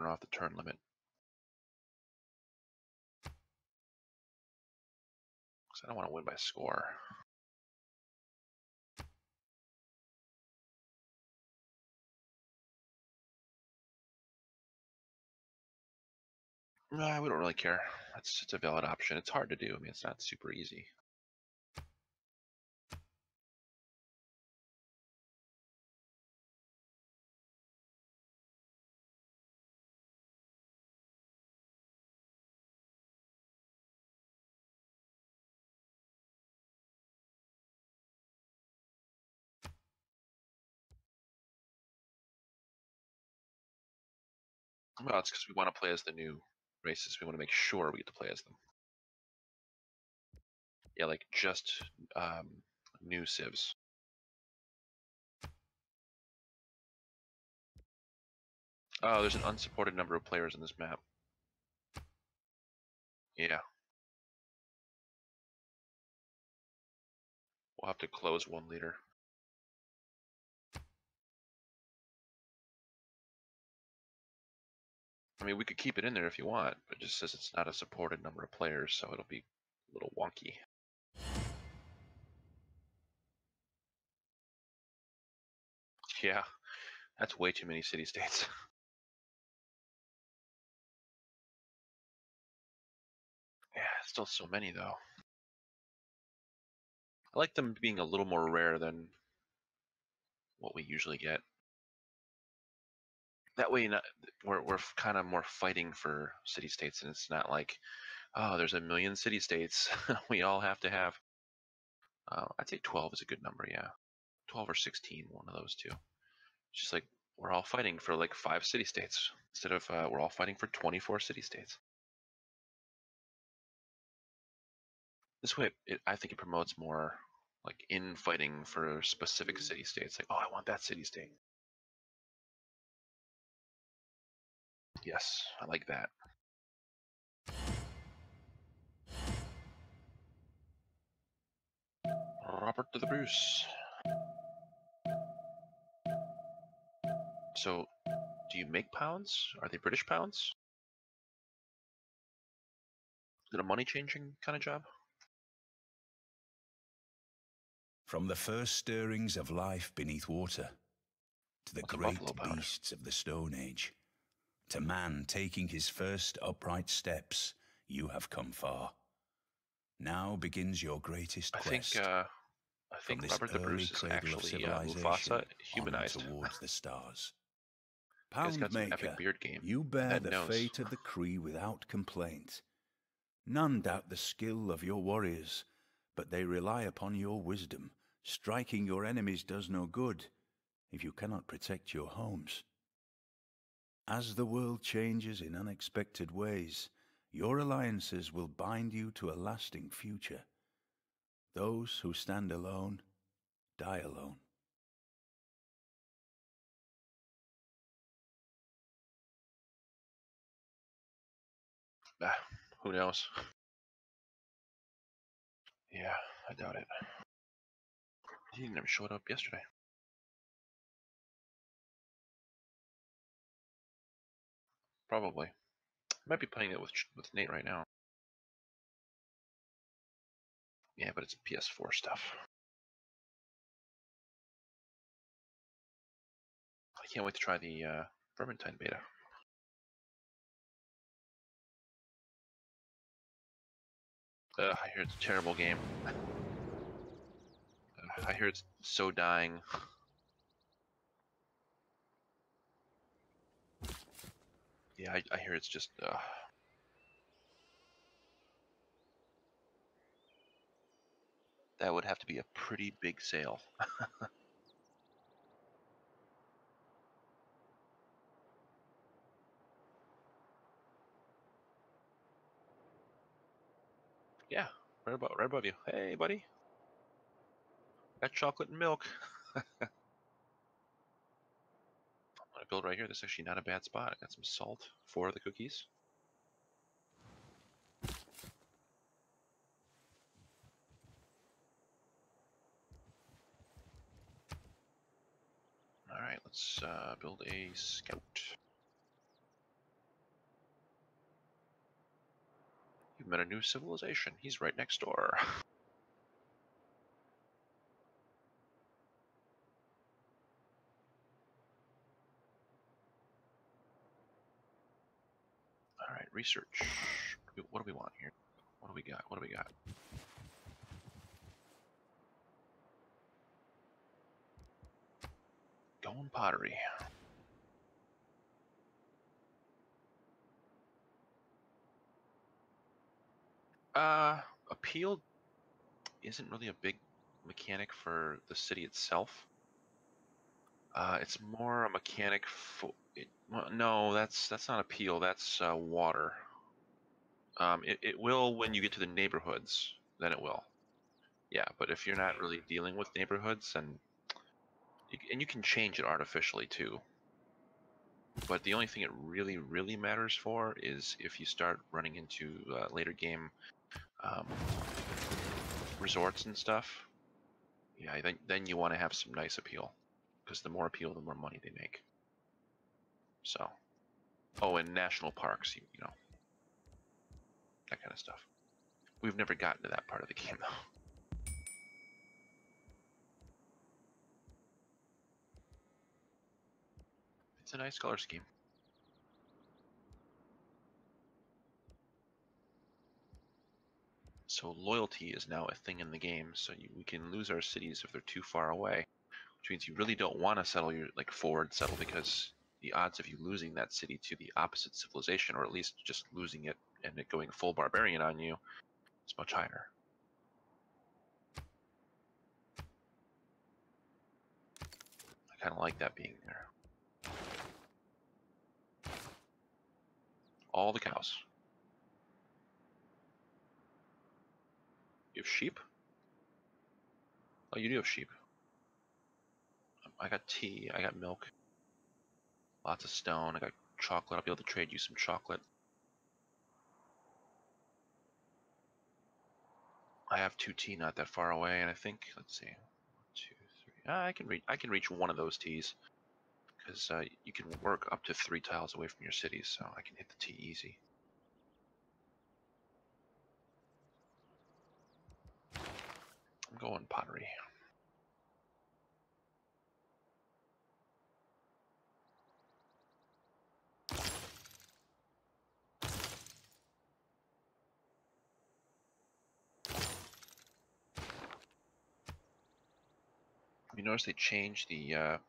turn off the turn limit. Because I don't want to win by score. No, we don't really care. It's a valid option. It's hard to do. I mean, it's not super easy. Well, it's because we want to play as the new races. We want to make sure we get to play as them. Yeah, like just new civs. Oh, there's an unsupported number of players in this map. Yeah. We'll have to close one leader. I mean, we could keep it in there if you want, but it just says it's not a supported number of players, so it'll be a little wonky. Yeah, that's way too many city-states. Yeah, still so many, though. I like them being a little more rare than what we usually get. That way, we're kind of more fighting for city-states, and it's not like, oh, there's a million city-states we all have to have. I'd say 12 is a good number, yeah. 12 or 16, one of those two. It's just like we're all fighting for like 5 city-states instead of we're all fighting for 24 city-states. This way, I think it promotes more like infighting for specific city-states. Like, oh, I want that city-state. Yes, I like that. Robert to the Bruce. So, do you make pounds? Are they British pounds? Is it a money-changing kind of job? From the first stirrings of life beneath water, to the great beasts of the Stone Age, to man taking his first upright steps, you have come far. Now begins your greatest quest. I think Robert the Bruce is actually Mufasa humanized. Towards the stars. Poundmaker, game. you bear the fate of the Cree without complaint. None doubt the skill of your warriors, but they rely upon your wisdom. Striking your enemies does no good if you cannot protect your homes. As the world changes in unexpected ways, your alliances will bind you to a lasting future. Those who stand alone, die alone. Who knows? Yeah, I doubt it. He never showed up yesterday. Probably. Might be playing it with Nate right now. Yeah, but it's PS4 stuff. I can't wait to try the Vermintide beta. I hear it's a terrible game. I hear it's so dying. Yeah, I hear it's just... That would have to be a pretty big sale. Yeah, right above you. Hey, buddy. Got chocolate and milk. I'm gonna build right here. This is actually not a bad spot. I got some salt, 4 of the cookies. All right, let's build a scout. met a new civilization. He's right next door. All right, research. What do we want here? What do we got? What do we got? Going pottery. Appeal isn't really a big mechanic for the city itself. It's more a mechanic for it. Well, no, that's not appeal. That's water. It will when you get to the neighborhoods. Then it will. Yeah, but if you're not really dealing with neighborhoods, and you can change it artificially too. But the only thing it really matters for is if you start running into later game um, resorts and stuff. Yeah, then you want to have some nice appeal, because the more appeal, the more money they make. So, oh, and national parks, you know, that kind of stuff. We've never gotten to that part of the game though. It's a nice color scheme. So loyalty is now a thing in the game. So we can lose our cities if they're too far away, which means you really don't want to settle your forward settle, because the odds of you losing that city to the opposite civilization, or at least just losing it and it going full barbarian on you, is much higher. I kind of like that being there. All the cows. You have sheep? Oh, you do have sheep. I got tea, I got milk, lots of stone, I got chocolate. I'll be able to trade you some chocolate. I have 2 tea not that far away, and I think, let's see, 1, 2, 3. I can reach one of those teas, because you can work up to 3 tiles away from your cities, so I can hit the tea easy. I'm going pottery. You notice they changed the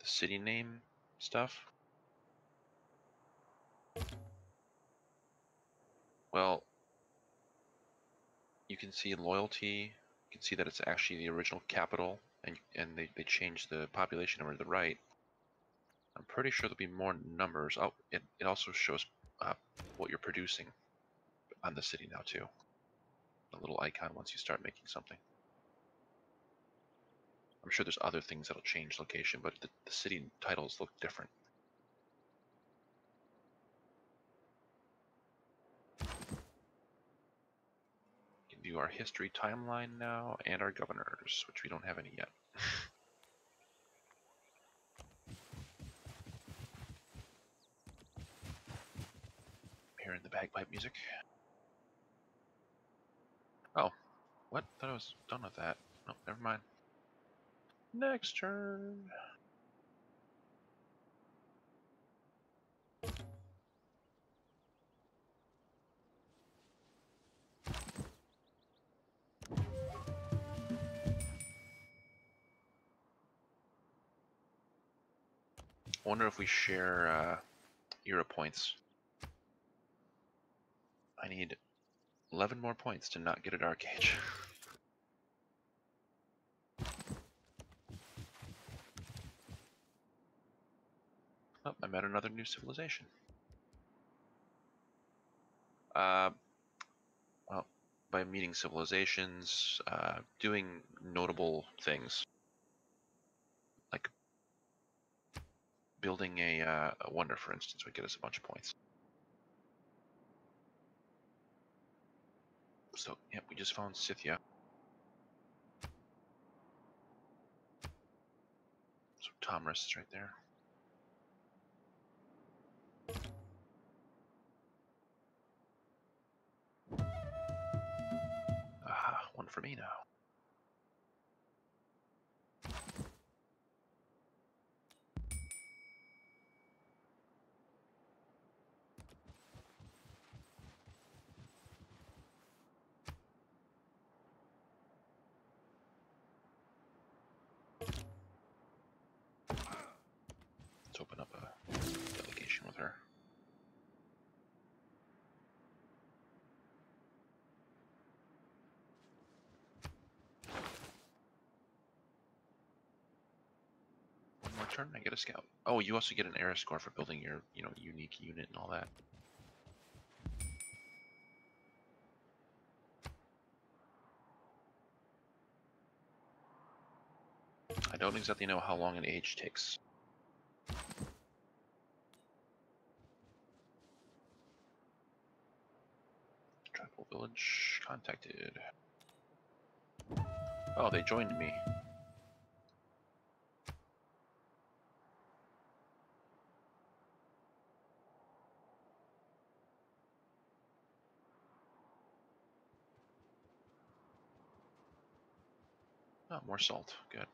city name stuff? Well, you can see loyalty. You can see that it's actually the original capital, and they changed the population over to the right. I'm pretty sure there'll be more numbers. Oh, it also shows what you're producing on the city now too. A little icon once you start making something. I'm sure there's other things that'll change location, but the city titles look different. We can do our history timeline now and our governors, which we don't have any yet. Hearing the bagpipe music. Oh, what? Thought I was done with that. No, never mind. Next turn. I wonder if we share era points. I need 11 more points to not get a Dark Age. Oh, I met another new civilization. Well, by meeting civilizations, doing notable things, like building a wonder, for instance, would get us a bunch of points. So, yeah, we just found Scythia. So Tomris is right there. for me now. Let's open up a delegation with her. One more turn, I get a scout. Oh, you also get an era score for building your, unique unit and all that. I don't exactly know how long an age takes. Tribal village contacted. Oh, they joined me. Oh, more salt. Good.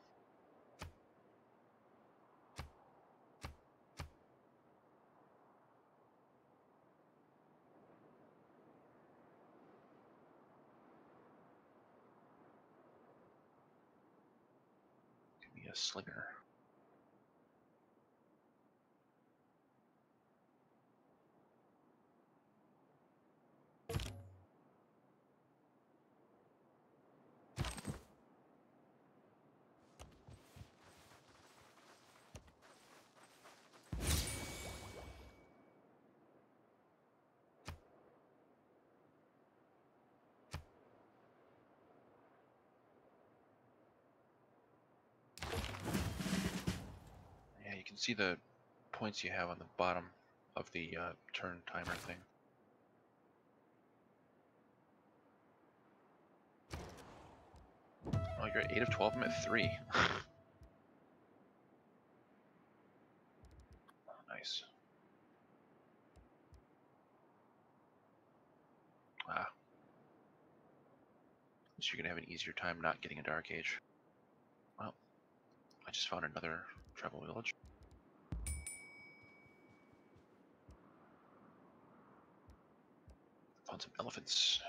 Give me a slinger. Yeah, you can see the points you have on the bottom of the turn timer thing. Oh, you're at 8 of 12. I'm at 3. Nice. Ah. At least you're gonna have an easier time not getting a dark age. Well, I just found another tribal village. Found some elephants.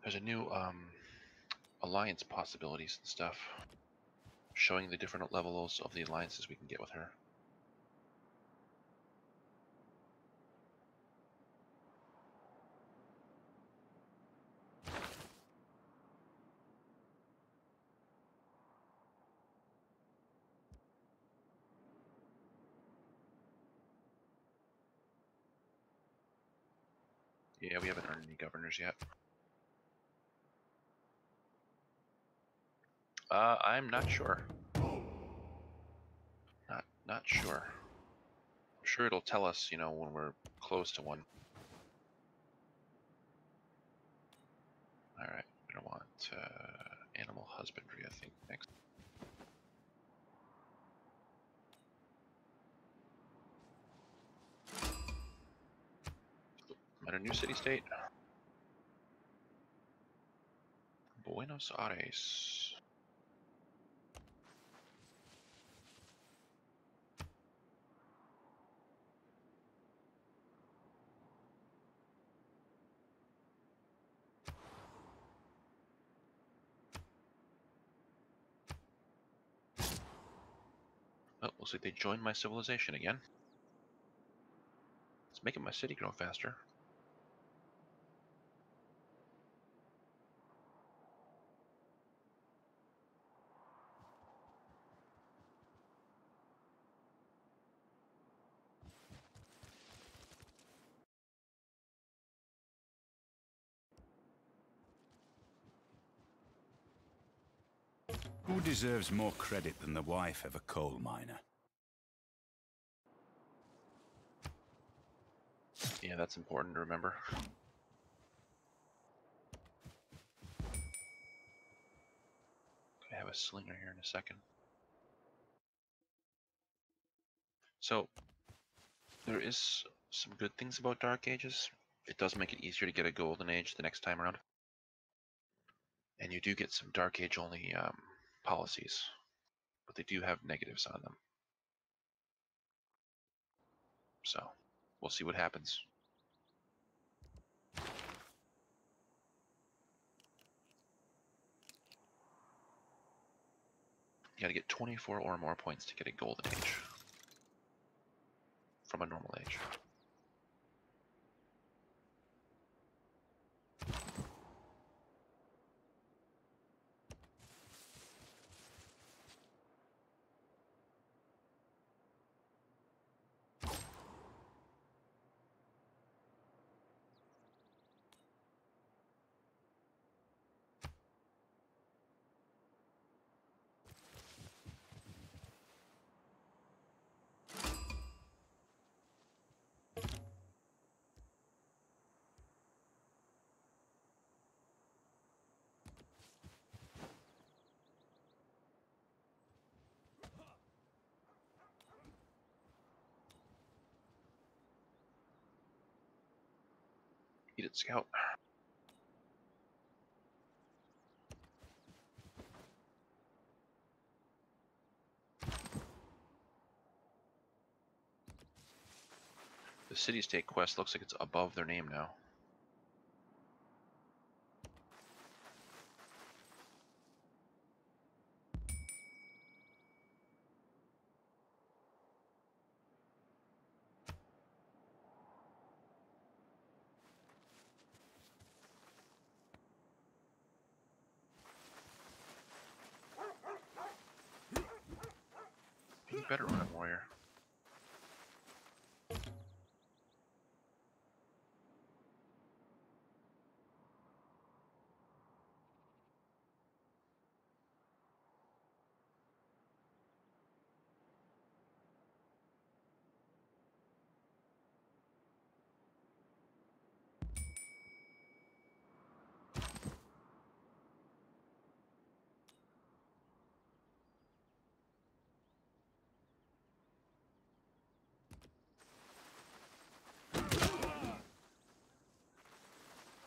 There's a new alliance possibilities and stuff, showing the different levels of the alliances we can get with her. Yeah, we haven't earned any governors yet. I'm not sure. Not sure. I'm sure it'll tell us, when we're close to one. All right, we're gonna want animal husbandry, I think, next. At a new city-state. Buenos Aires. Oh, looks like they joined my civilization again. It's making my city grow faster. Who deserves more credit than the wife of a coal miner? Yeah, that's important to remember. a slinger here in a second. So there is some good things about Dark Ages. It does make it easier to get a Golden Age the next time around. And you do get some Dark Age only policies, but they do have negatives on them. So we'll see what happens. You gotta get 24 or more points to get a Golden Age from a normal age. Eat it, Scout. The city-state quest looks like it's above their name now. You better run, warrior.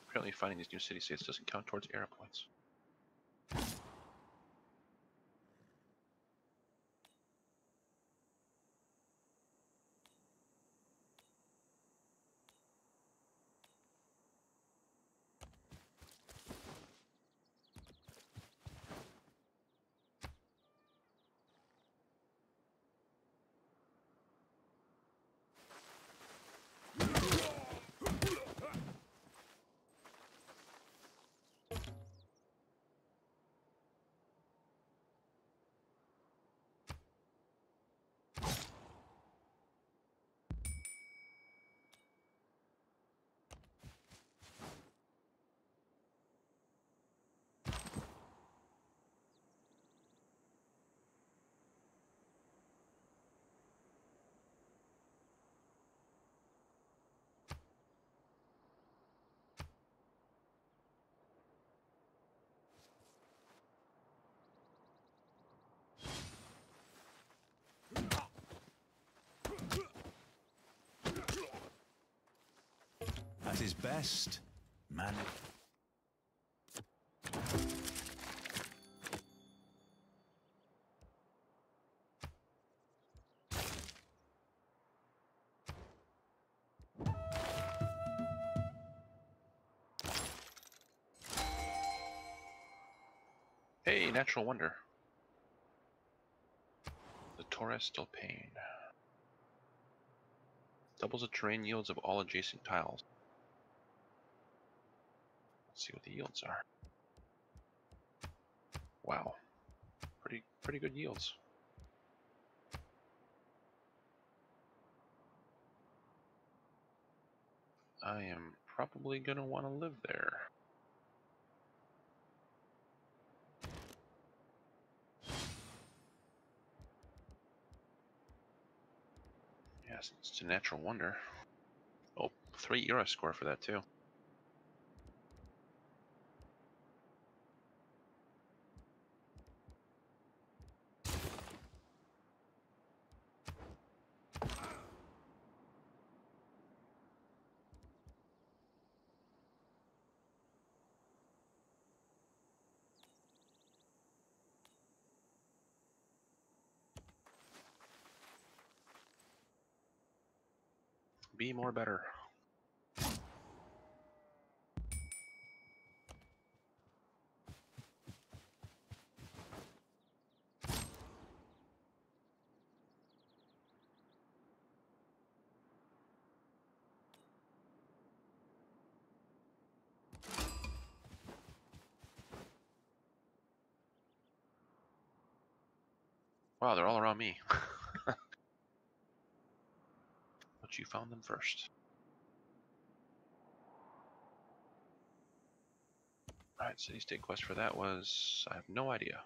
Apparently finding these new city-states doesn't count towards era points. At his best, man. Hey, natural wonder. The Torres still pain. Doubles the terrain yields of all adjacent tiles. Let's see what the yields are. Wow, pretty good yields. I am probably gonna want to live there. Yes, it's a natural wonder. Oh, 3 era score for that too. Be more better. Wow, they're all around me. But you found them first. Alright, city-state quest for that was... I have no idea.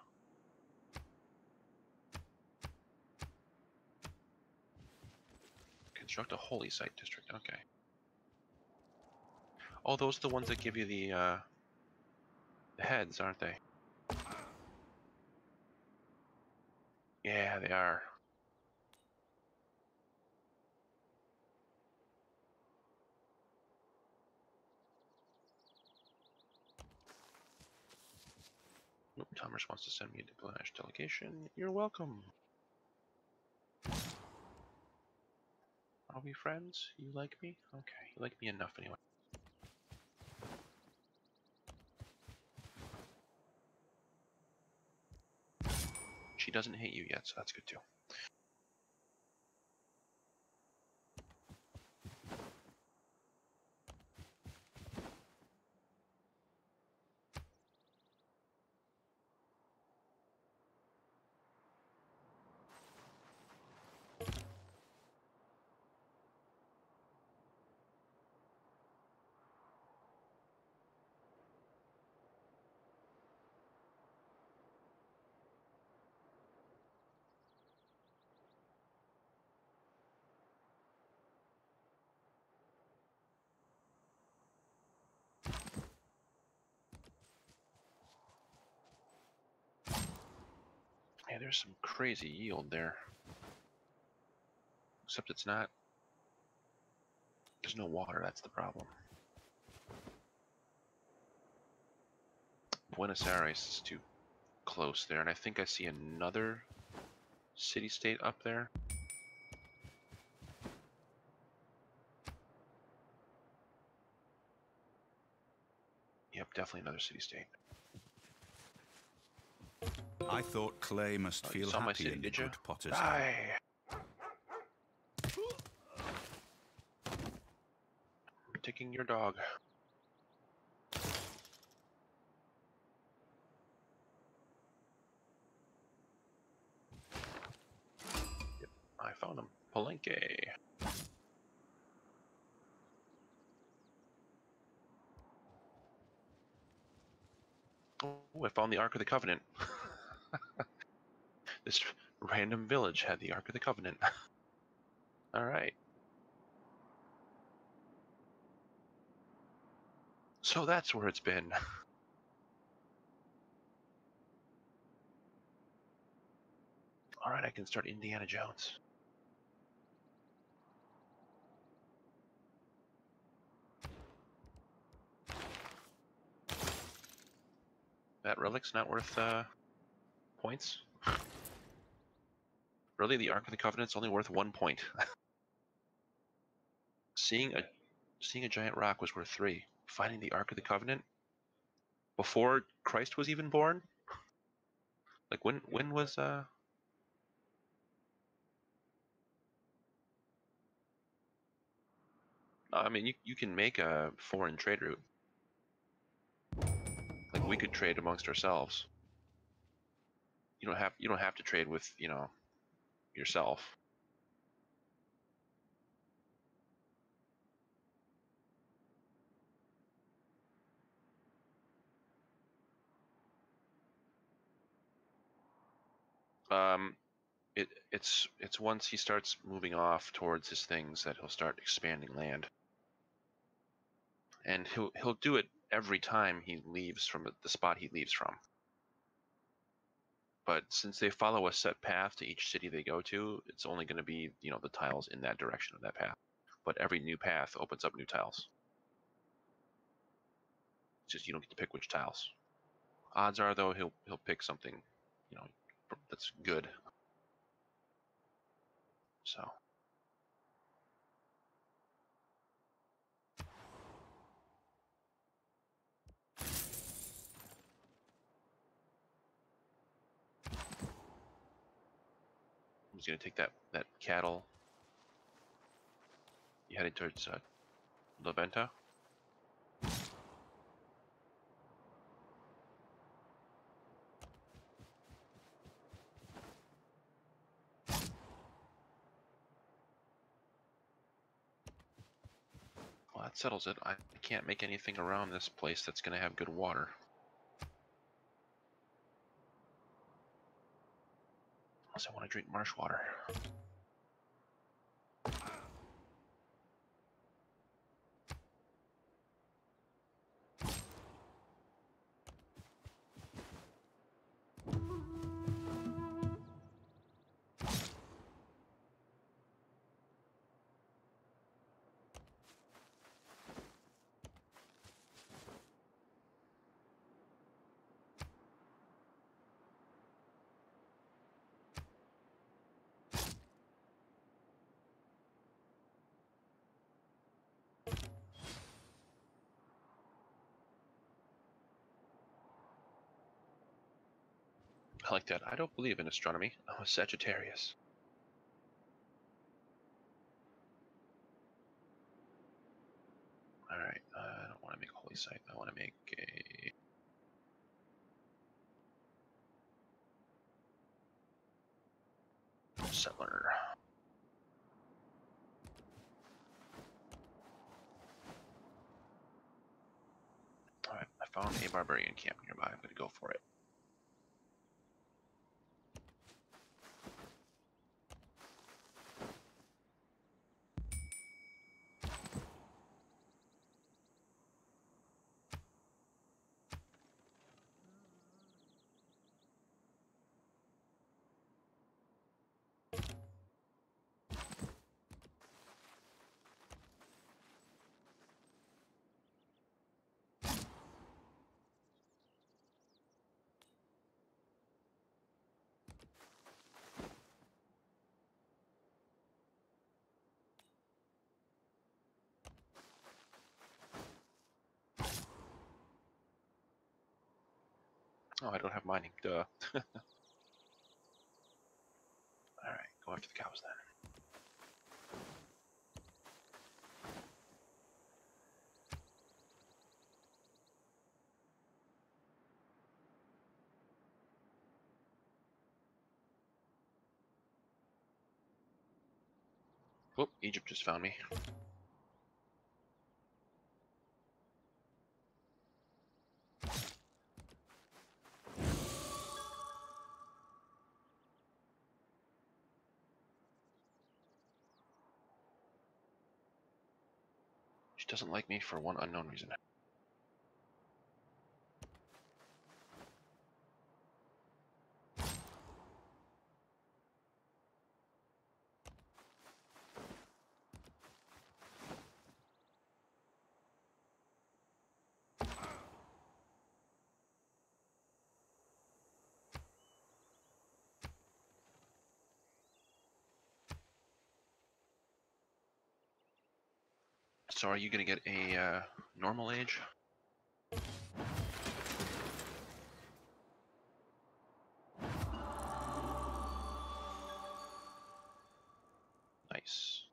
Construct a holy site district, okay. Oh, those are the ones that give you the heads, aren't they? Yeah, they are. Oop, Thomas wants to send me a diplomatic delegation. You're welcome. Are we friends? You like me? Okay, you like me enough anyway. She doesn't hate you yet, so that's good too. Yeah, there's some crazy yield there. Except it's not... There's no water, that's the problem. Buenos Aires is too close there, and I think I see another city-state up there. Yep, definitely another city-state. I thought Clay must Oh, you feel saw my happy city, in the did you? good potter's home. Die! I'm taking your dog. Yep, I found him. Palenque. Oh, I found the Ark of the Covenant. This random village had the Ark of the Covenant. Alright. So that's where it's been. Alright, I can start Indiana Jones. That relic's not worth points? Really, the Ark of the Covenant's only worth 1 point. Seeing a giant rock was worth 3. Finding the Ark of the Covenant before Christ was even born? Like when was I mean you can make a foreign trade route. Like we could trade amongst ourselves. You don't have to trade with, yourself. Um it's once he starts moving off towards his things that he'll start expanding land. And he'll do it every time he leaves from the spot he leaves from. But since they follow a set path to each city they go to, it's only going to be, the tiles in that direction of that path. But every new path opens up new tiles. It's just you don't get to pick which tiles. Odds are though he'll pick something, that's good. So He's going to take that cattle. You headed towards La Venta. Well, that settles it. I can't make anything around this place that's going to have good water. Unless I want to drink marsh water. I like that. I don't believe in astronomy. I'm a Sagittarius. Alright, I don't want to make a holy site. I want to make a... settler. Alright, I found a barbarian camp nearby. I'm going to go for it. Oh, I don't have mining. Duh. Alright, go after the cows then. Whoop, Egypt just found me. She doesn't like me for one unknown reason. So are you going to get a normal age? Nice.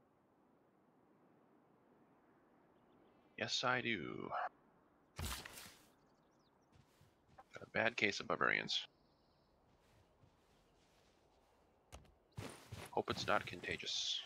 Yes, I do. Got a bad case of barbarians. Hope it's not contagious.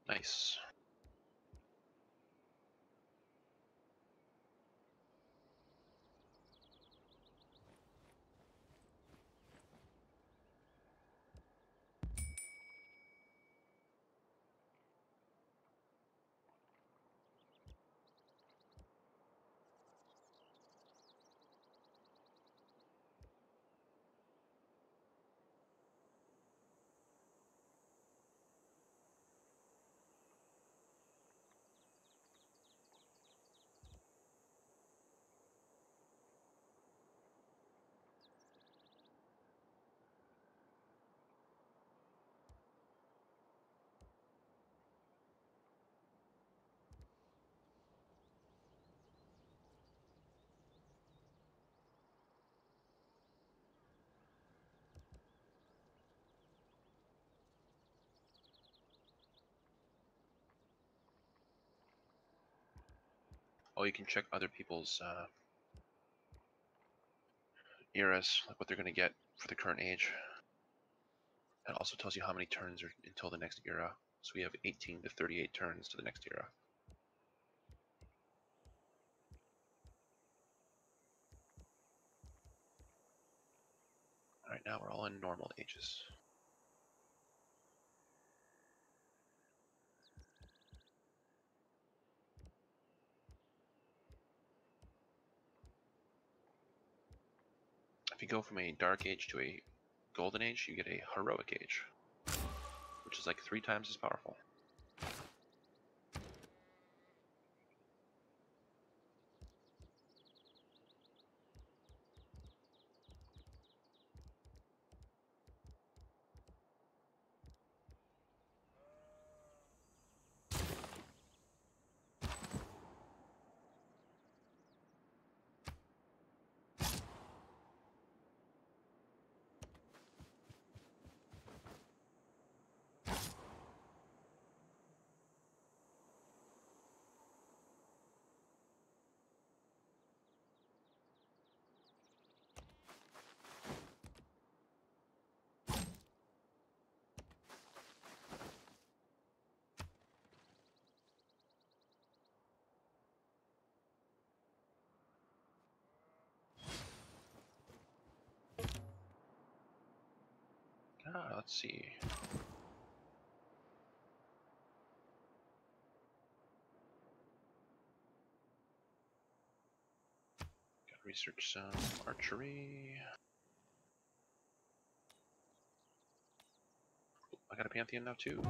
Nice. Oh, you can check other people's eras, like what they're going to get for the current age. It also tells you how many turns are until the next era. So we have 18 to 38 turns to the next era. All right, now we're all in normal ages. If you go from a dark age to a golden age, you get a heroic age, which is like 3 times as powerful. Let's see. Gotta research some archery. I got a Pantheon now too.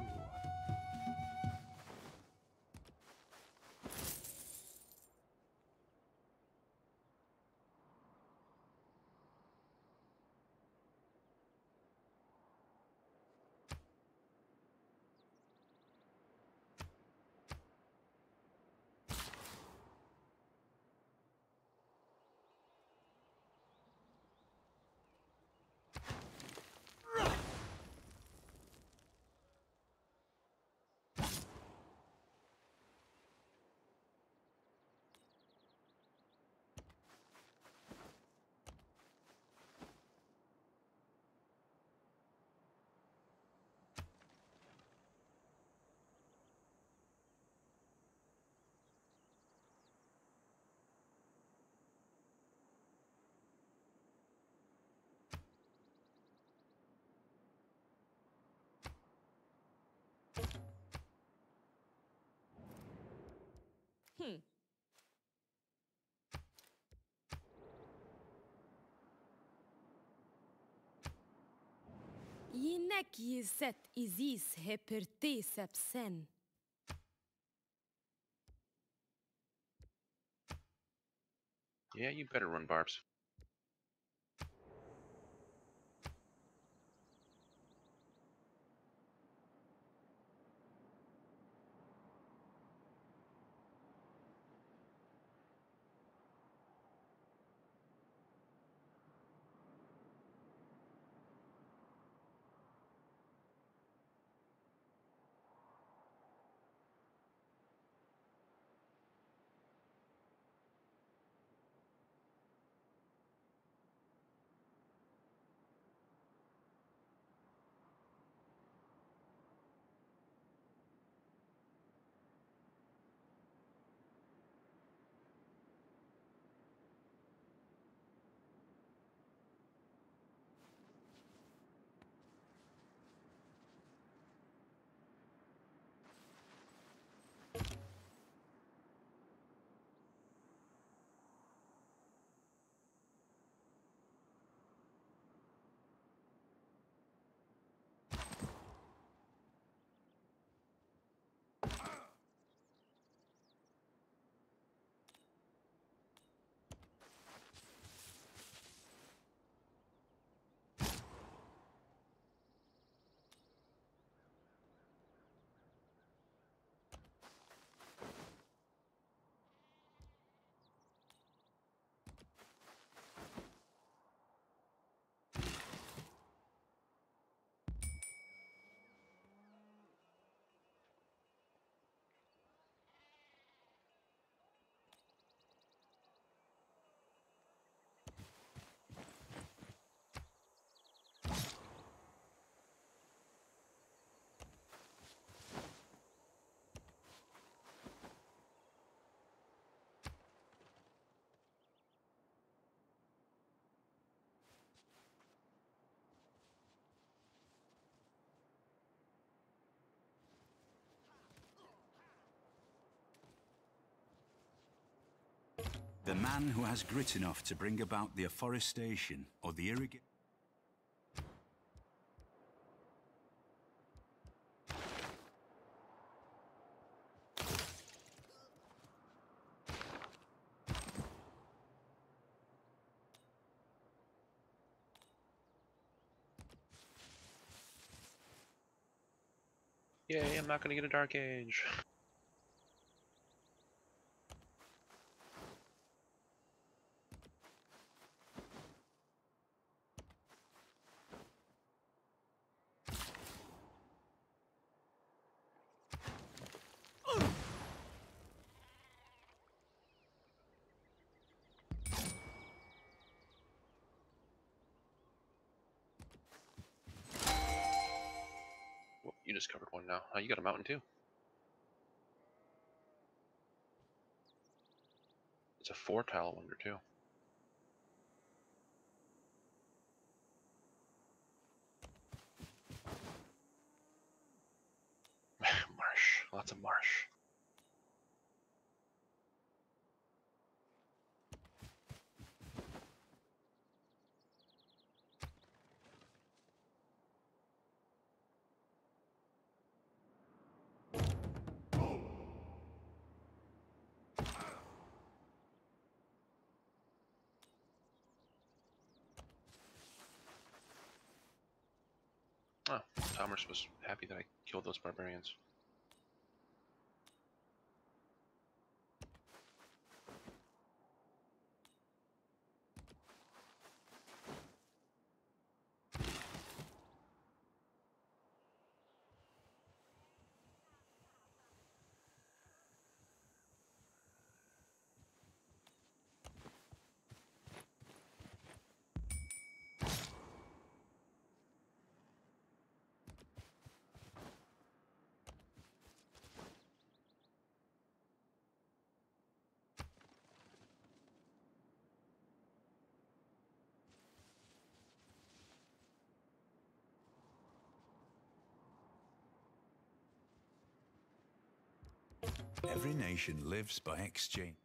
Hmm. Jinek jizet izis heperti sepsen. Yeah, you better run barbs. The man who has grit enough to bring about the afforestation or the irrigation. Yay, I'm not gonna get a Dark Age. Well, you discovered one now. Oh, you got a mountain too. It's a 4-tile wonder too. Marsh. Lots of marsh. Oh, Thomas was happy that I killed those barbarians. Every nation lives by exchange.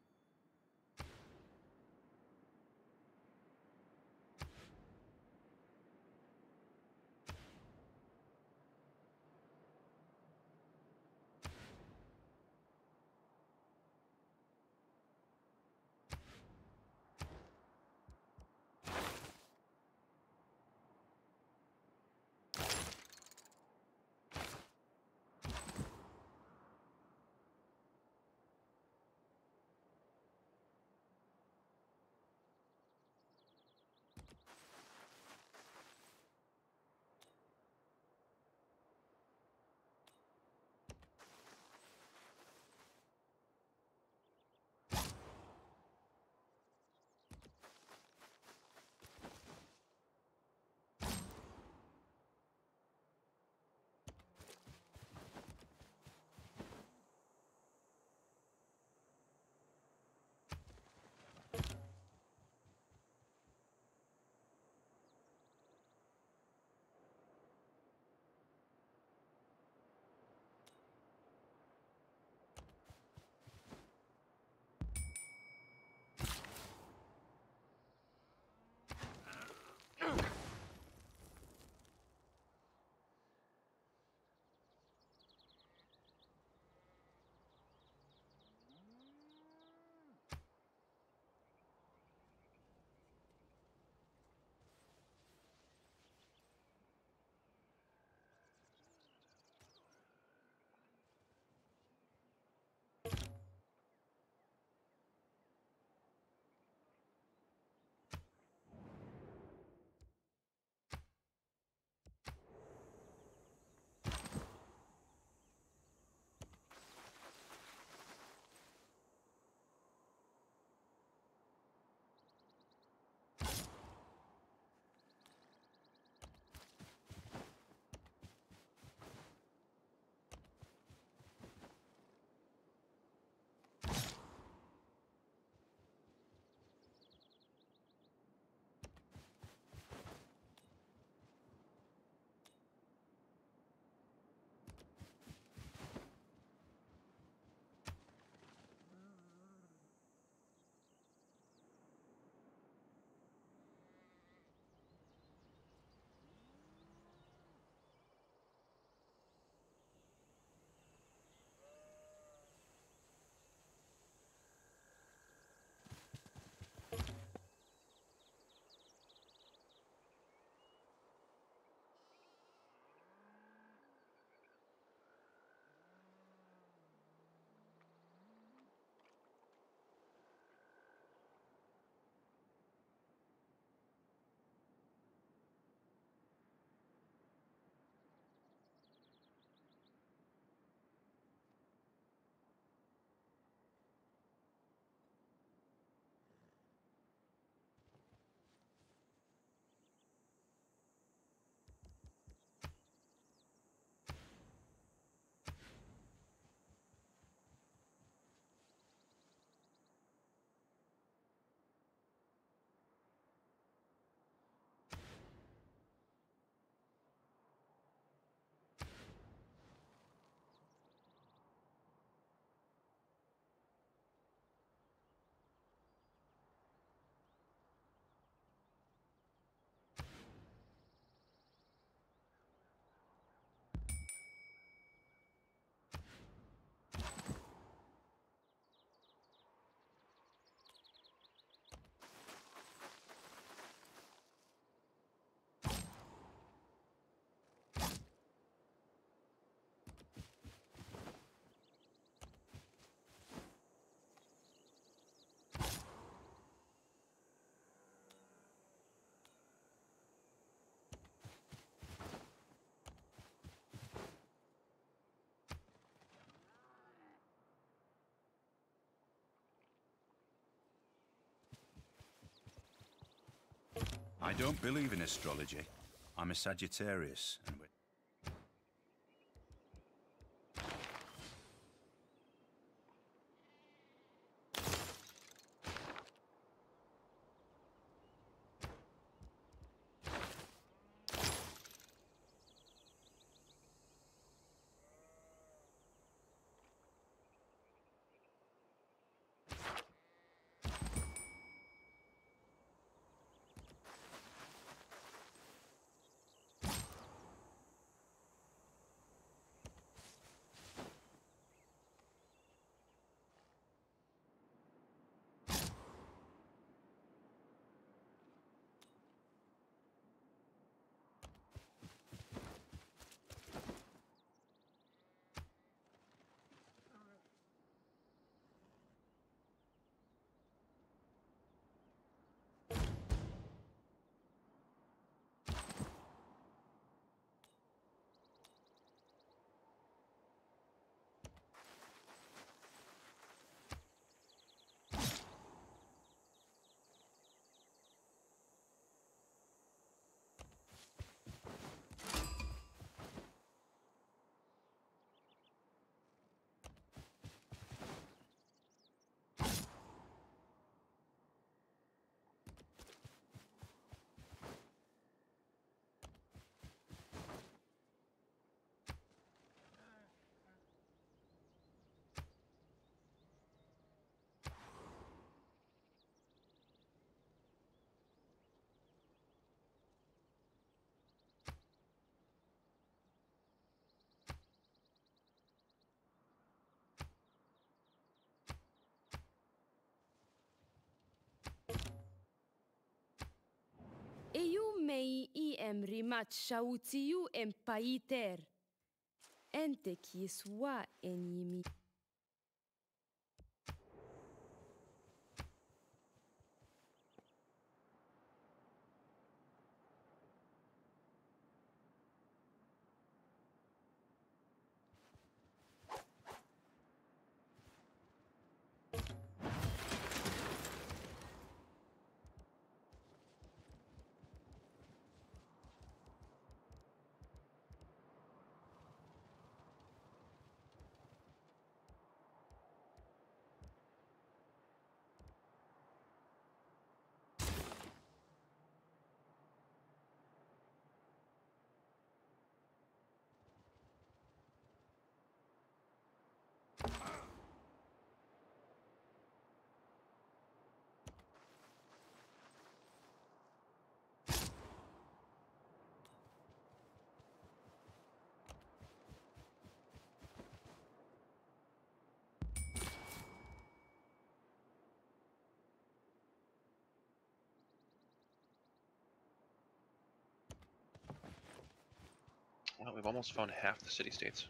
I don't believe in astrology. I'm a Sagittarius, and we're... EU mei em rimat shautiu em paiter. Ente kiswa enimi. Well, we've almost found half the city-states.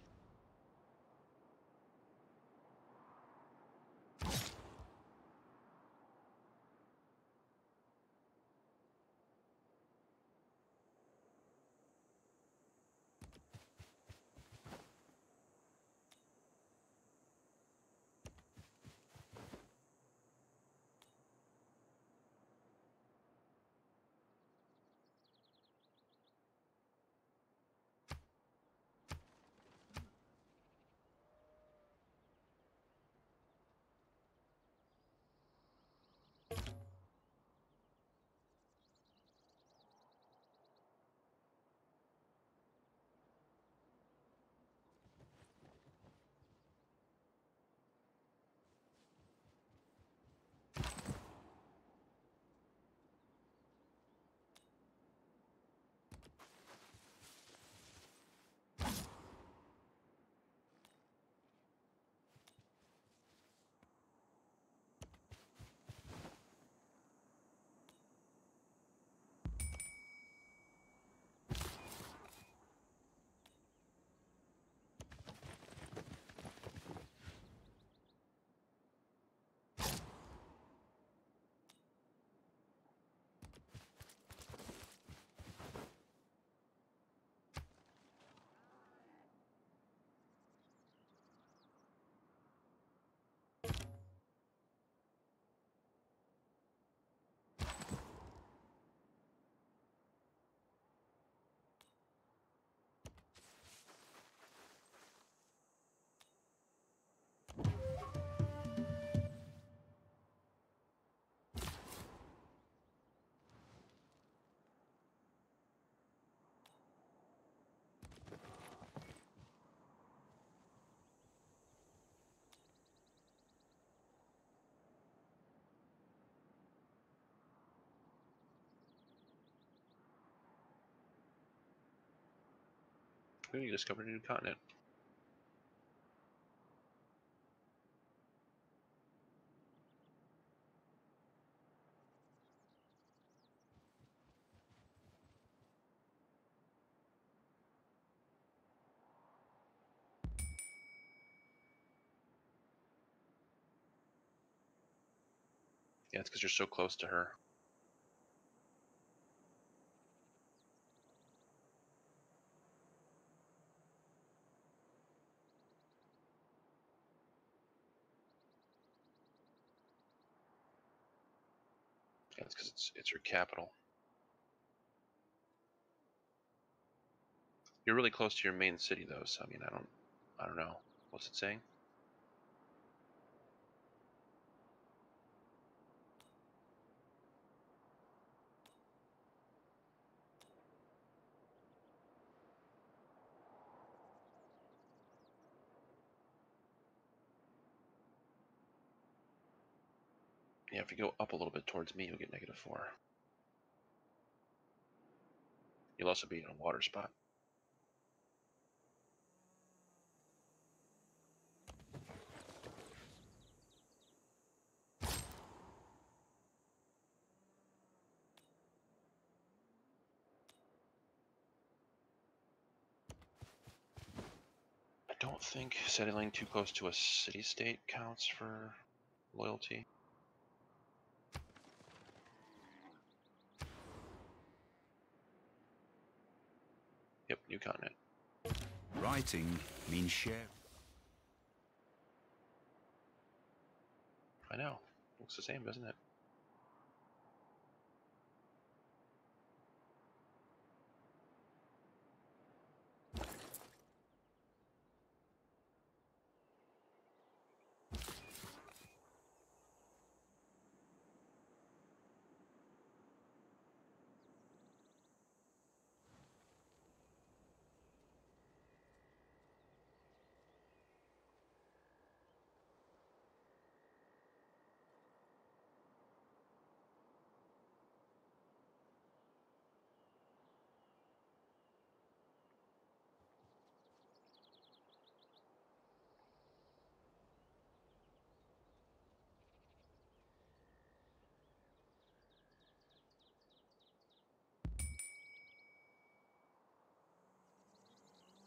Ooh, you discovered a new continent. Yeah, it's because you're so close to her. Yeah, it's because it's her capital. You're really close to your main city, though. So I mean, I don't know. What's it saying? Yeah, if you go up a little bit towards me, you'll get -4. You'll also be in a water spot. I don't think settling too close to a city-state counts for loyalty. Yep, new continent. Writing means share. I know. Looks the same, doesn't it?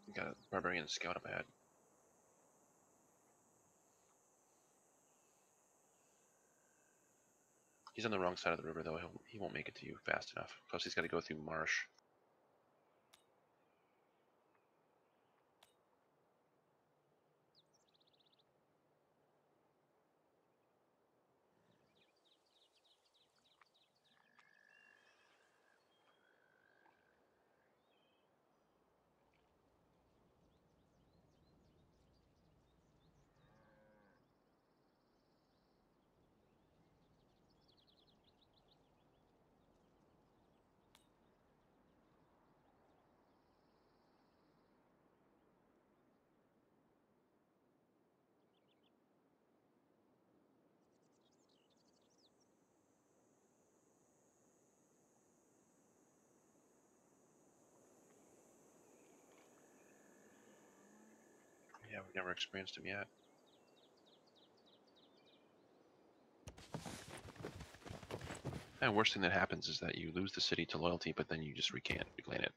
We got a barbarian scout up ahead. He's on the wrong side of the river, though. He won't make it to you fast enough. Plus, he's got to go through marsh. Yeah, we've never experienced him yet. And worst thing that happens is that you lose the city to loyalty, but then you just reclaim it.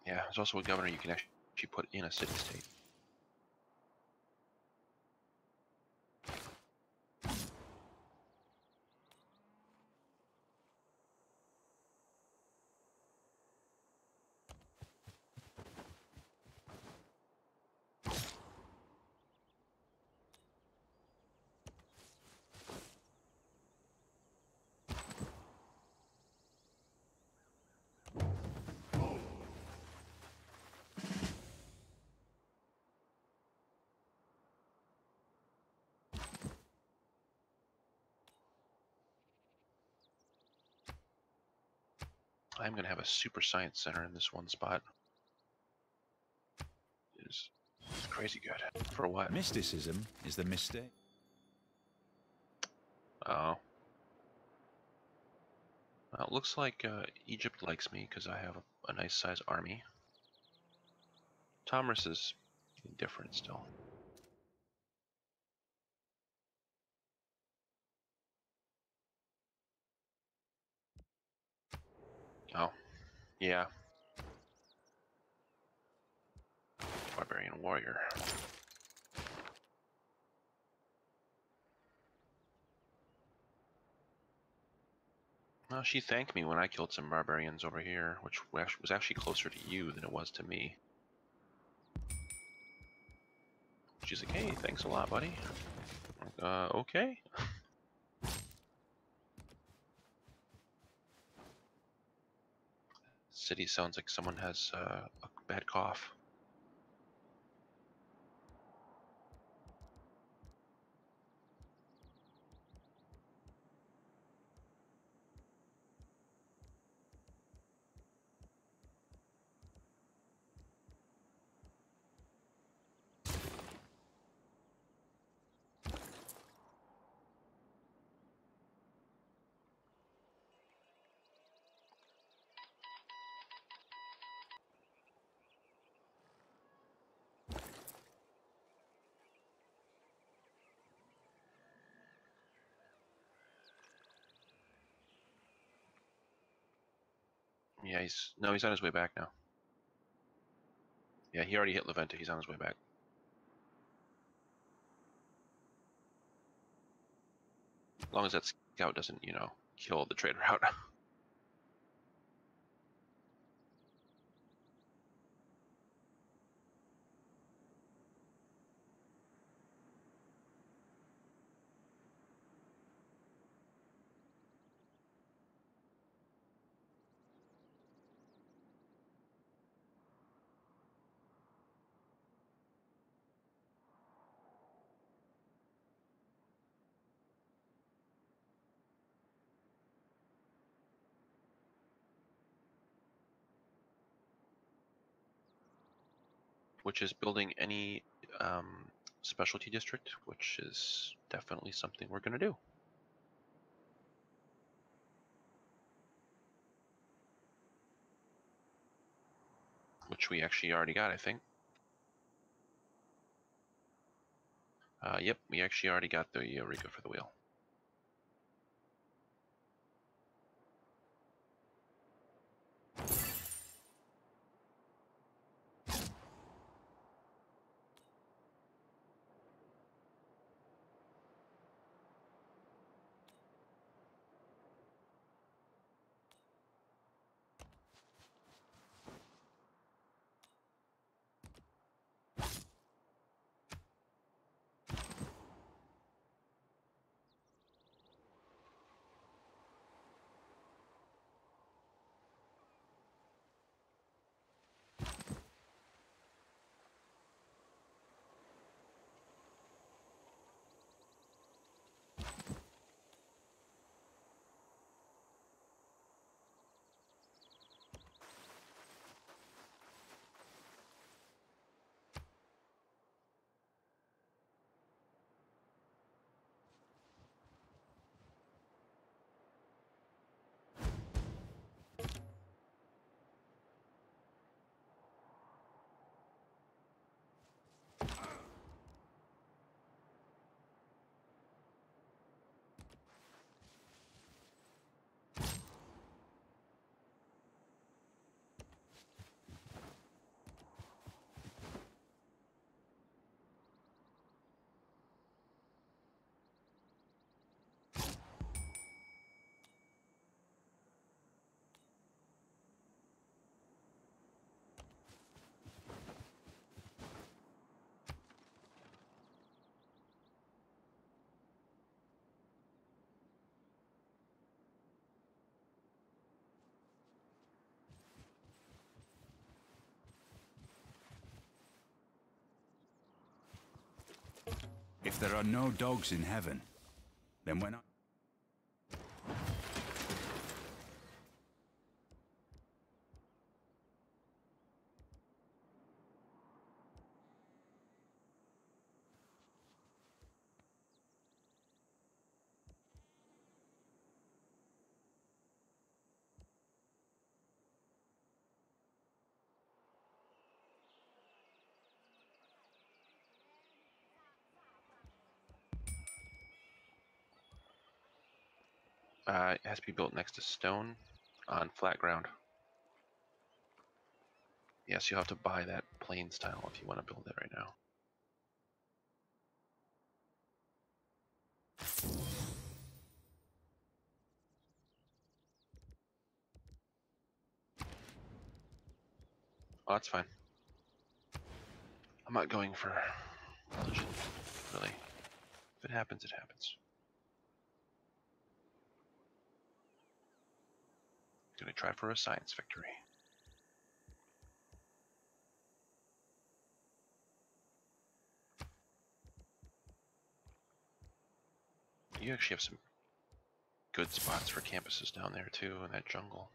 Yeah, there's also a governor you can actually put in a city-state. I'm going to have a super science center in this one spot. It's crazy good. For what? Mysticism is the mistake. Oh. It looks like Egypt likes me because I have a nice size army. Tomris is indifferent still. Oh, yeah. Barbarian warrior. Well, she thanked me when I killed some barbarians over here, which was actually closer to you than it was to me. She's like, hey, thanks a lot, buddy. Okay. City sounds like someone has a bad cough. Yeah, he's on his way back now. Yeah, he already hit Leventa. He's on his way back. As long as that scout doesn't, kill the trade route. Which is building any specialty district, which is definitely something we're going to do. Which we actually already got, I think. Yep, we actually already got the Eureka for the wheel. If there are no dogs in heaven, then when I... It has to be built next to stone on flat ground. Yes, you'll have to buy that plains tile if you want to build it right now. Oh, that's fine. I'm not going for religion, really. If it happens, it happens. Gonna try for a science victory. You actually have some good spots for campuses down there too, in that jungle.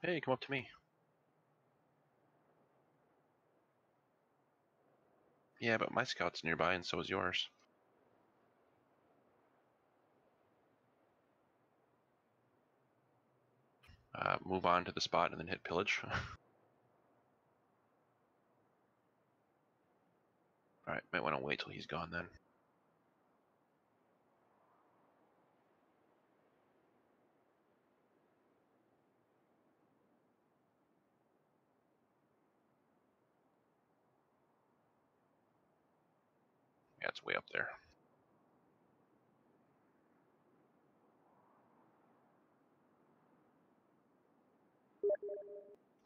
Hey, come up to me. Yeah, but my scout's nearby and so is yours. Move on to the spot and then hit pillage. Alright, might want to wait till he's gone then. Yeah, it's way up there.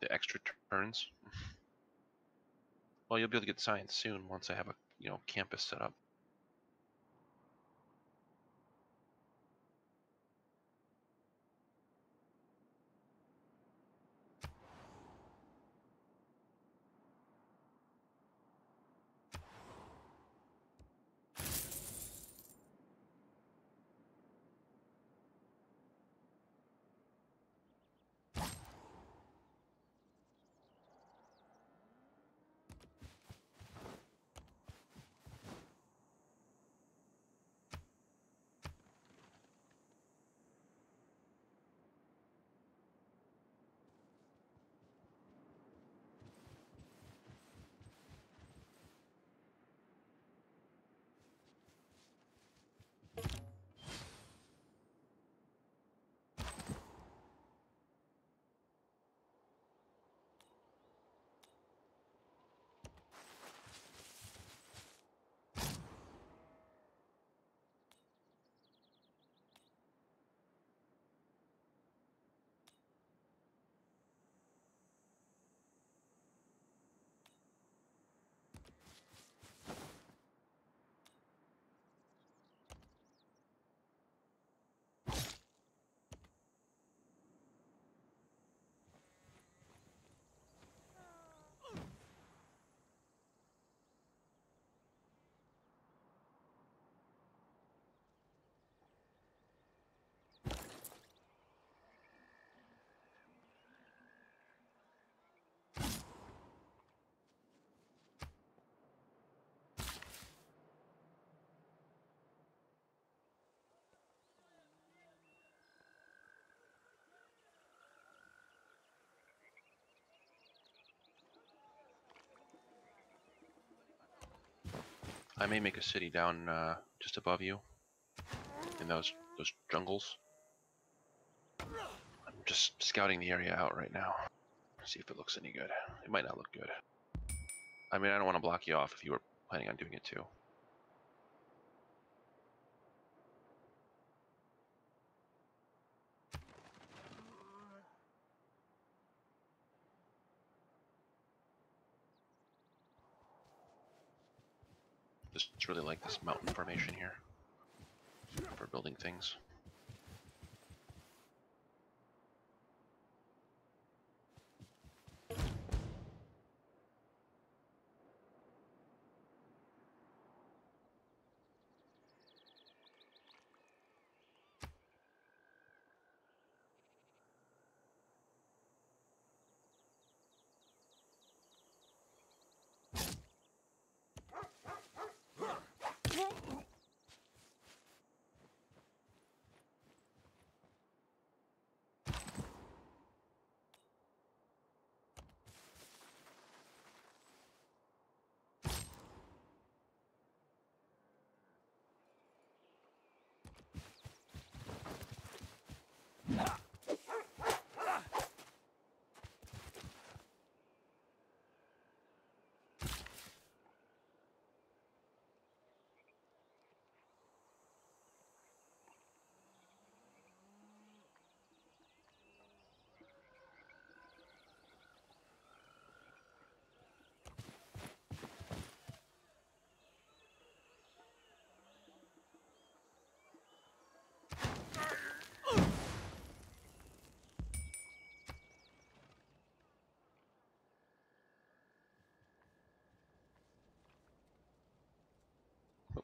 The extra turns. Well, you'll be able to get science soon once I have a campus set up. I may make a city down just above you in those jungles. I'm just scouting the area out right now. See if it looks any good. It might not look good. I mean, I don't want to block you off if you were planning on doing it too. Just really like this mountain formation here for building things.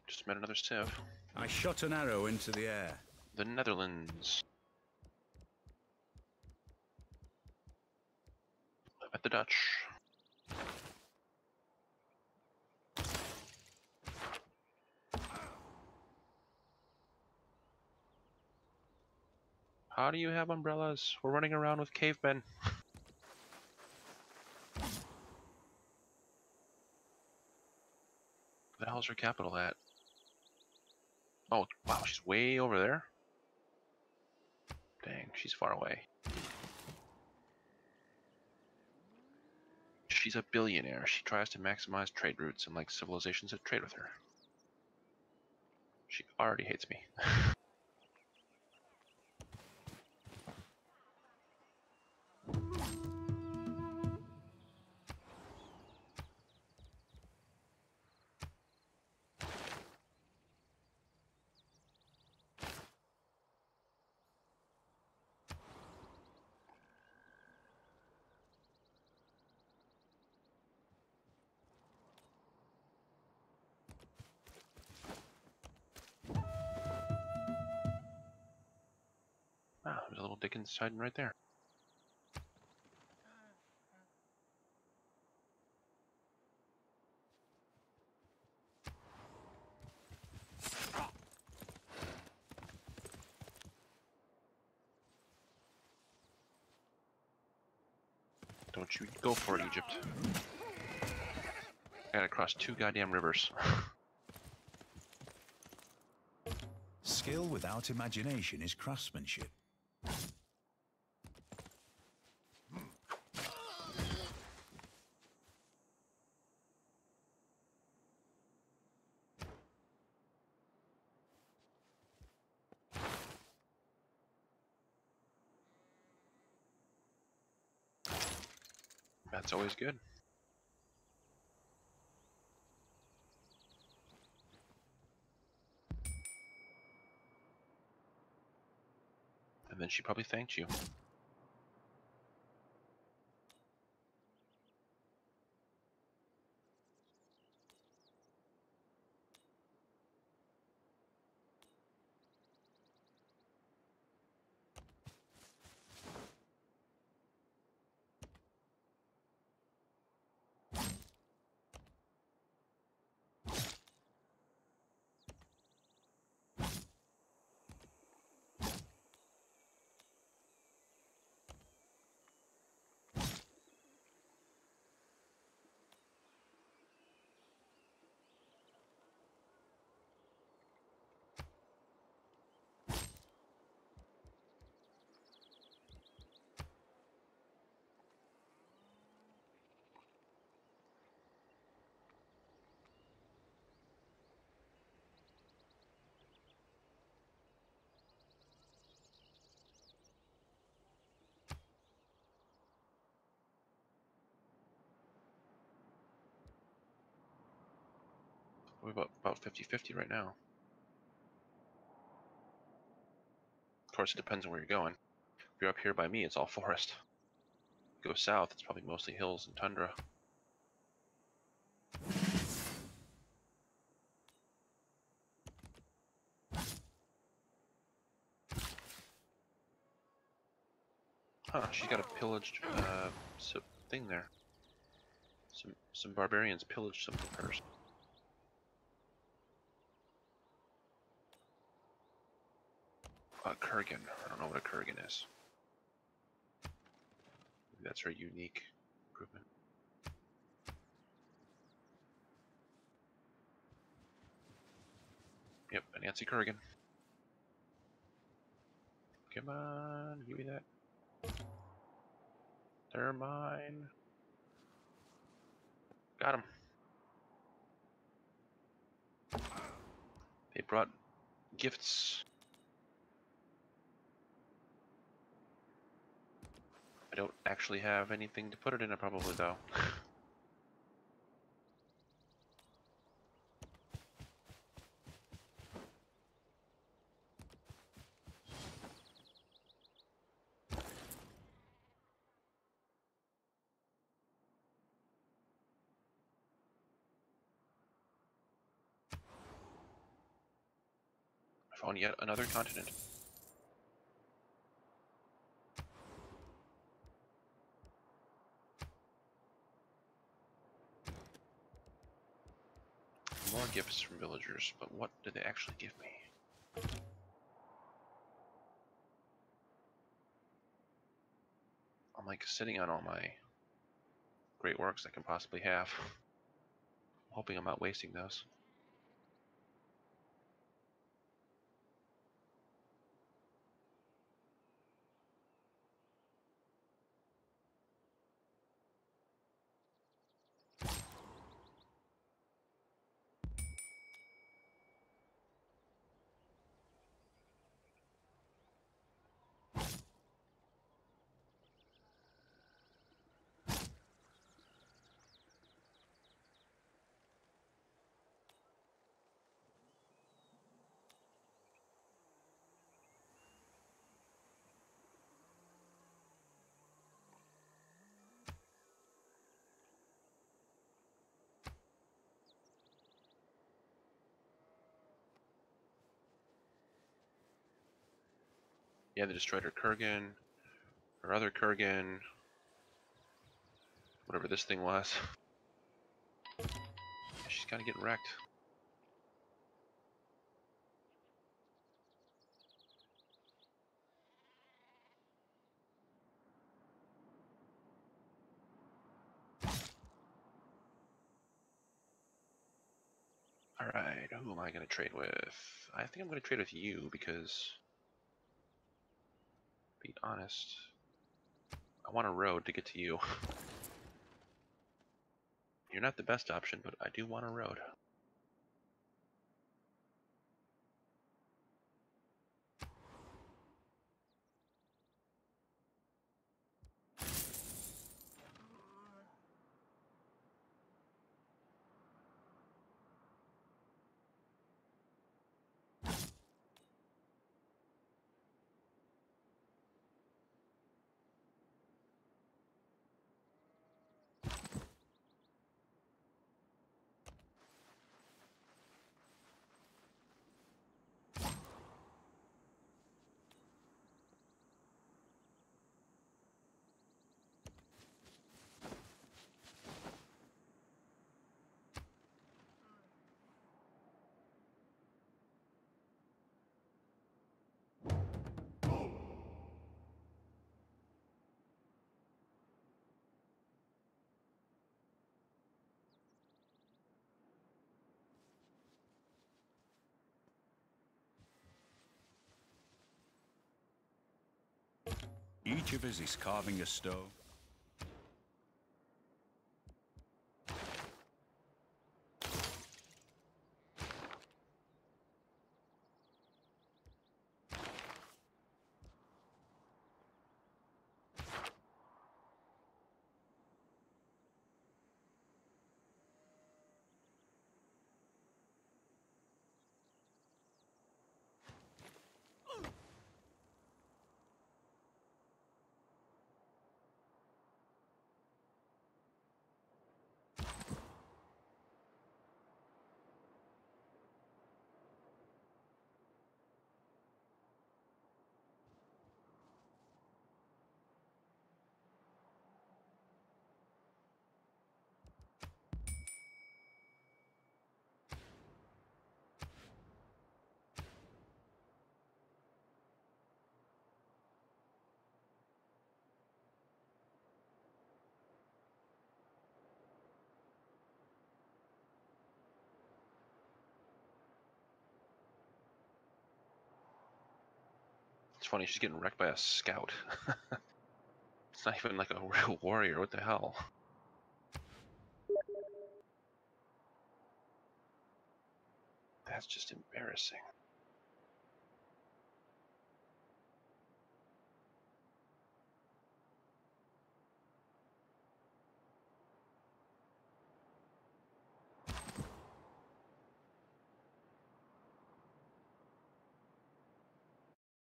Just met another civ. I shot an arrow into the air. The Netherlands. I met the Dutch. How do you have umbrellas? We're running around with cavemen. Where the hell's her capital at? Oh, wow, she's way over there. Dang, she's far away. She's a billionaire. She tries to maximize trade routes and likes civilizations that trade with her. She already hates me. Wow, there's a little Dickens hiding right there. Don't you go for it, Egypt. I gotta cross 2 goddamn rivers. Skill without imagination is craftsmanship. That's always good. And then she probably thanked you. We're about 50-50 right now. Of course, it depends on where you're going. If you're up here by me, it's all forest. Go south, it's probably mostly hills and tundra. Huh, she's got a pillaged thing there. Some barbarians pillaged something of hers. Kurgan. I don't know what a Kurgan is. Maybe that's her unique improvement. Yep, a Nancy Kurgan. Come on, give me that. They're mine. Got him. They brought gifts. I don't actually have anything to put it in it probably though. Found yet another continent. More gifts from villagers, but what do they actually give me? I'm like sitting on all my great works I can possibly have. I'm hoping I'm not wasting those. Yeah, they destroyed her Kurgan, her other Kurgan, whatever this thing was. She's gotta get wrecked. Alright, who am I gonna trade with? I think I'm gonna trade with you because, to be honest, I want a road to get to you. You're not the best option, but I do want a road. Each of us is carving a stone. It's funny, she's getting wrecked by a scout. It's not even like a real warrior, what the hell? That's just embarrassing.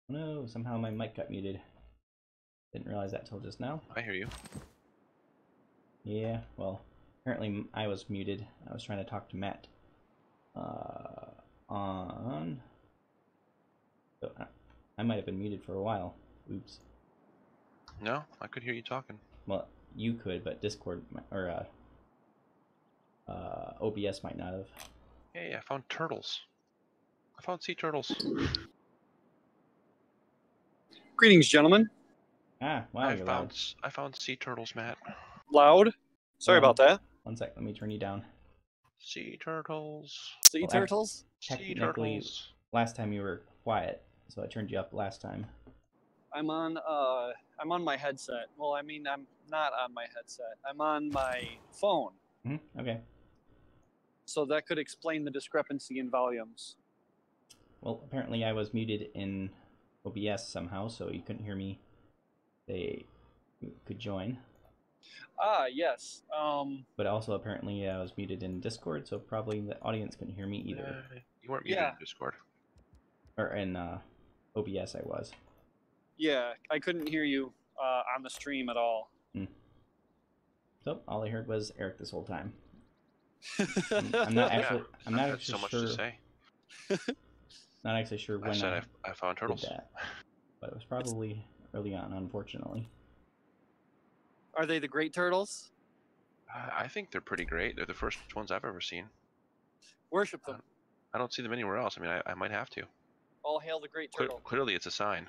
No, somehow my mic got muted. Didn't realize that till just now. I hear you. Yeah, well, apparently I was muted. I was trying to talk to Matt on I might have been muted for a while. Oops. No, I could hear you talking. Well, you could, but Discord or OBS might not have. Hey, I found turtles. I found sea turtles. Greetings, gentlemen. Ah, wow, you're loud. I found sea turtles, Matt. Loud. Sorry about that. 1 sec, let me turn you down. Sea turtles. Sea Well, turtles. Sea Technically, turtles. last time you were quiet, so I turned you up last time. I'm on my headset. Well, I mean, I'm not on my headset. I'm on my phone. Okay. So that could explain the discrepancy in volumes. Well, apparently I was muted in OBS somehow, so you couldn't hear me. They could join. Ah, yes. But also apparently I was muted in Discord, so probably the audience couldn't hear me either. You weren't muted Yeah. in Discord. Or in OBS I was. Yeah, I couldn't hear you on the stream at all. So all I heard was Eric this whole time. I'm not actually. I'm not I've had actually so much sure. to say. Not actually sure when I said I found did turtles. that, but it was probably early on, unfortunately. Are they the great turtles? I think they're pretty great. They're the first ones I've ever seen. Worship them. I don't see them anywhere else. I mean, I might have to. All hail the great turtle. Clearly, it's a sign.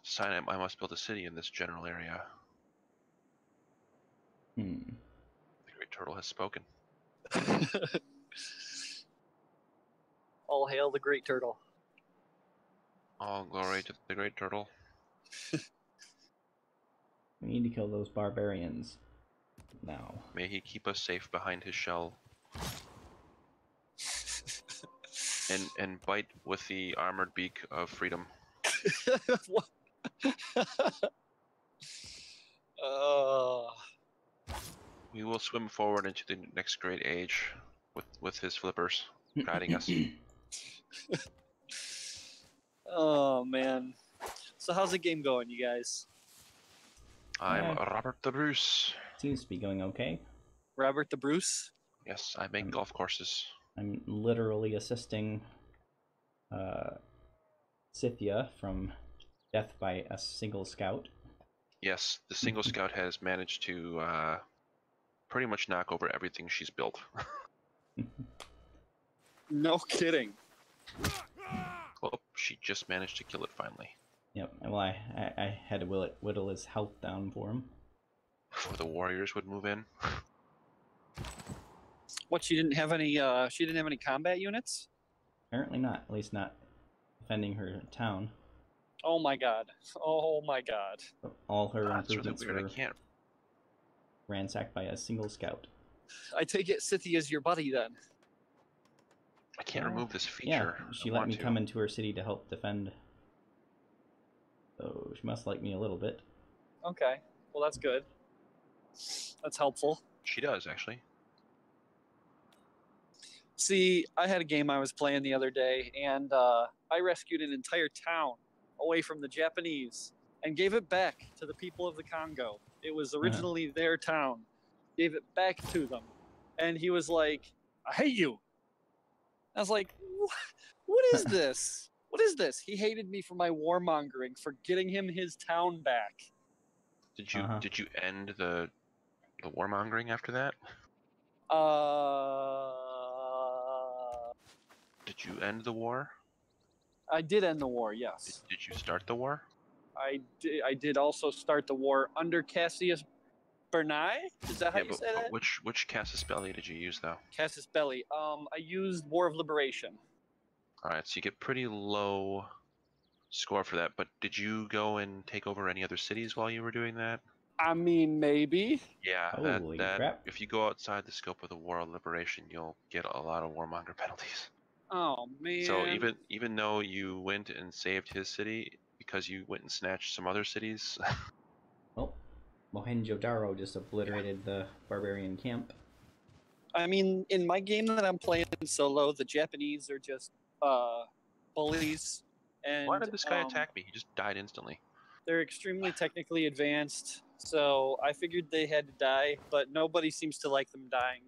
Sign I must build a city in this general area. The great turtle has spoken. All hail the great turtle. All glory to the great turtle. We need to kill those barbarians now. May he keep us safe behind his shell. and bite with the armored beak of freedom. We will swim forward into the next great age with his flippers guiding us. Oh man. So how's the game going, you guys? I'm Robert the Bruce. Seems to be going okay. Robert the Bruce? Yes, I make golf courses. I'm literally assisting Scythia from death by a single scout. Yes, the single scout has managed to pretty much knock over everything she's built. No kidding. Well, she just managed to kill it finally. Yep. Well, I had to whittle his health down for him. Before the warriors would move in. What, she didn't have any combat units? Apparently not. At least not defending her town. Oh my god. Oh my god. All her That's really improvements weird. were I can't. ransacked by a single scout. I take it Scythia's your buddy then. I can't remove this Yeah, feature. she let me come into her city to help defend. So she must like me a little bit. Okay. Well, that's good. That's helpful. She does, actually. See, I had a game I was playing the other day, and I rescued an entire town away from the Japanese and gave it back to the people of the Congo. It was originally their town. Gave it back to them. And he was like, I hate you. I was like, what is this? What is this? He hated me for my warmongering, for getting him his town back. Did you end the warmongering after that? Did you end the war? I did end the war, yes. Did you start the war? I did also start the war under Cassius Bernai? Is that how you say that? Which Casus Belli did you use though? Casus Belli. I used War of Liberation. Alright, so you get pretty low score for that, but did you go and take over any other cities while you were doing that? I mean, maybe. Yeah, Holy crap. if you go outside the scope of the War of Liberation, you'll get a lot of warmonger penalties. Oh man. So even though you went and saved his city because you went and snatched some other cities. Well, Mohenjo-Daro just obliterated the barbarian camp. I mean, in my game that I'm playing solo, the Japanese are just bullies. And Why did this guy attack me? He just died instantly. They're extremely technically advanced, so I figured they had to die, but nobody seems to like them dying.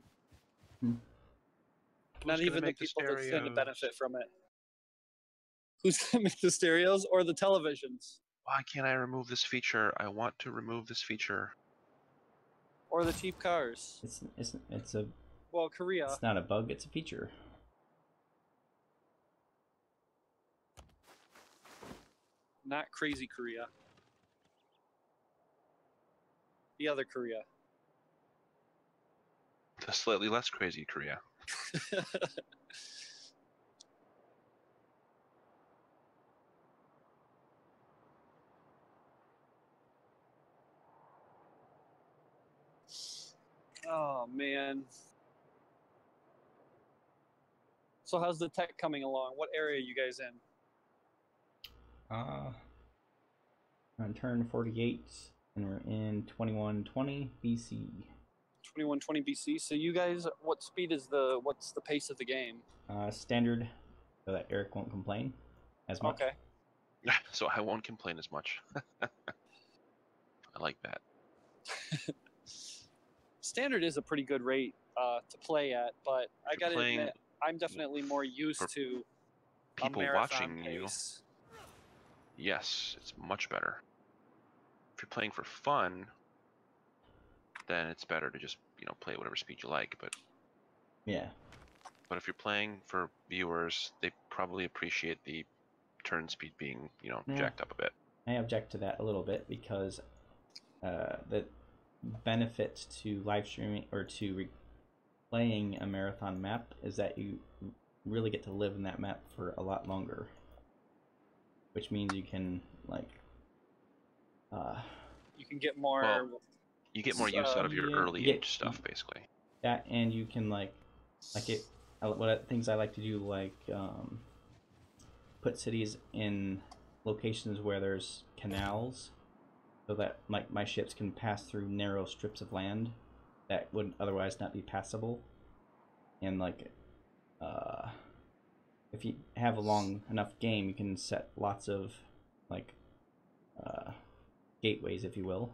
Not even the people that stand to benefit from it. Who's gonna make the stereos or the televisions Why can't I remove this feature? I want to remove this feature. or the cheap cars? It's Korea. it's not a bug. It's a feature. Not crazy Korea. The other Korea. The slightly less crazy Korea. Oh man. So how's the tech coming along? What area are you guys in? On turn 48, and we're in 2120 BC. 2120 BC. So you guys, what's the pace of the game? Standard, so that Eric won't complain as much. Okay. So I won't complain as much. I like that. Standard is a pretty good rate to play at, but I If you're gotta playing admit, I'm definitely more used for to people a watching marathon pace. yes, it's much better. If you're playing for fun, then it's better to just, play at whatever speed you like. But Yeah. if you're playing for viewers, they probably appreciate the turn speed being, Yeah. jacked up a bit. I object to that a little bit because the benefit to live streaming or to playing a marathon map is that you really get to live in that map for a lot longer, which means you can You can get more. Well, you get more use out of your yeah, early yeah. age stuff, basically. that, and you can things I like to do, put cities in locations where there's canals, so that my ships can pass through narrow strips of land that would otherwise not be passable. And if you have a long enough game, you can set lots of gateways, if you will,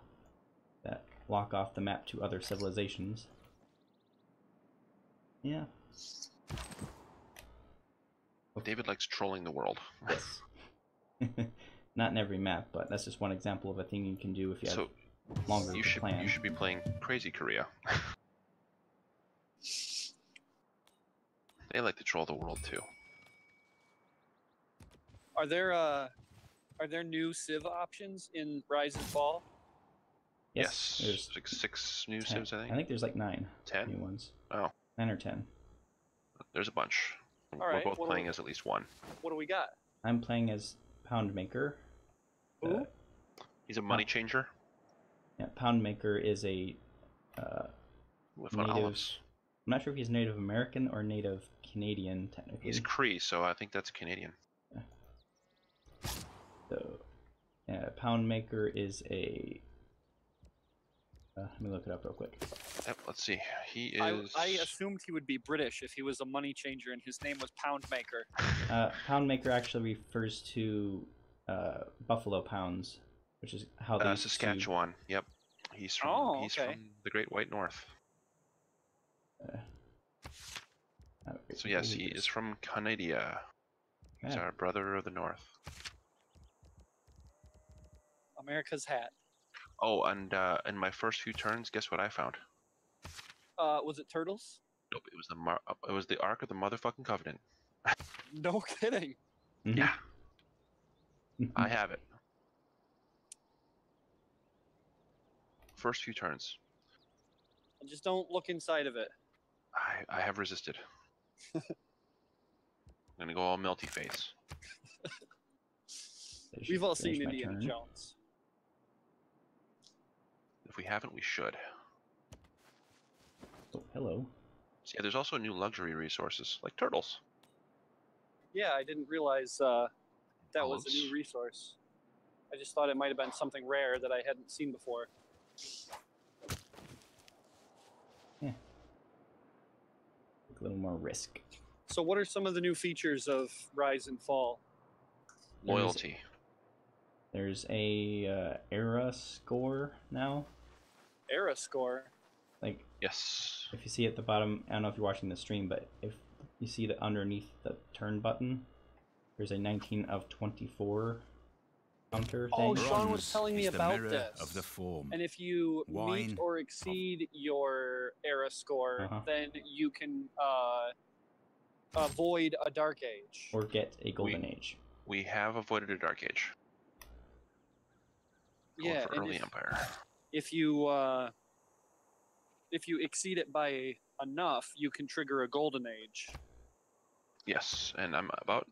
that lock off the map to other civilizations. Yeah. David likes trolling the world. Yes. Not in every map, but that's just one example of a thing you can do if you have longer to plan. You should be playing Crazy Korea. They like to troll the world too. Are there new Civ options in Rise and Fall? Yes. There's There's like 6 new 10. Civs, I think. I think there's 9 10? new ones. Oh. 9 or 10. There's a bunch. All right, We're both playing as at least one. What do we got? I'm playing as Poundmaker. Who? He's a money changer. Yeah, Poundmaker is a With fun native. olives. I'm not sure if he's Native American or Native Canadian, technically. He's Cree, so I think that's Canadian. So, Poundmaker is a. Let me look it up real quick. Yep, let's see. He is. I assumed he would be British if he was a money changer and his name was Poundmaker. Poundmaker actually refers to buffalo pounds, which is how they used to- Saskatchewan. Yep. He's from the Great White North. So yes, he is from Canada. He's Yeah. our brother of the North. America's hat. Oh, and in my first few turns, guess what I found? Was it turtles? Nope, it was the Ark of the Motherfucking Covenant. No kidding. Mhm. Yeah, I have it. First few turns, And just don't look inside of it. I have resisted. I'm gonna go all melty face. We've all Finish seen my Indiana turn. Jones. If we haven't, we should. Oh, hello. So yeah, there's also new luxury resources like turtles. Yeah, I didn't realize that was a Olives. new resource. I just thought it might have been something rare that I hadn't seen before. Yeah. A little more risk. So what are some of the new features of Rise and Fall? Loyalty. There's a era score now. Era score? Like, Yes. if you see at the bottom, I don't know if you're watching the stream, but if you see the underneath the turn button, There's a 19 of 24 counter Oh, thing. Sean was Bronze telling me is the about mirror this. of the form. And if you meet Wine or exceed your era score, then you can avoid a dark age. Or get a golden age. We have avoided a dark age. Going Yeah, for and early empire. if you exceed it by enough, you can trigger a golden age. Yes, and I'm about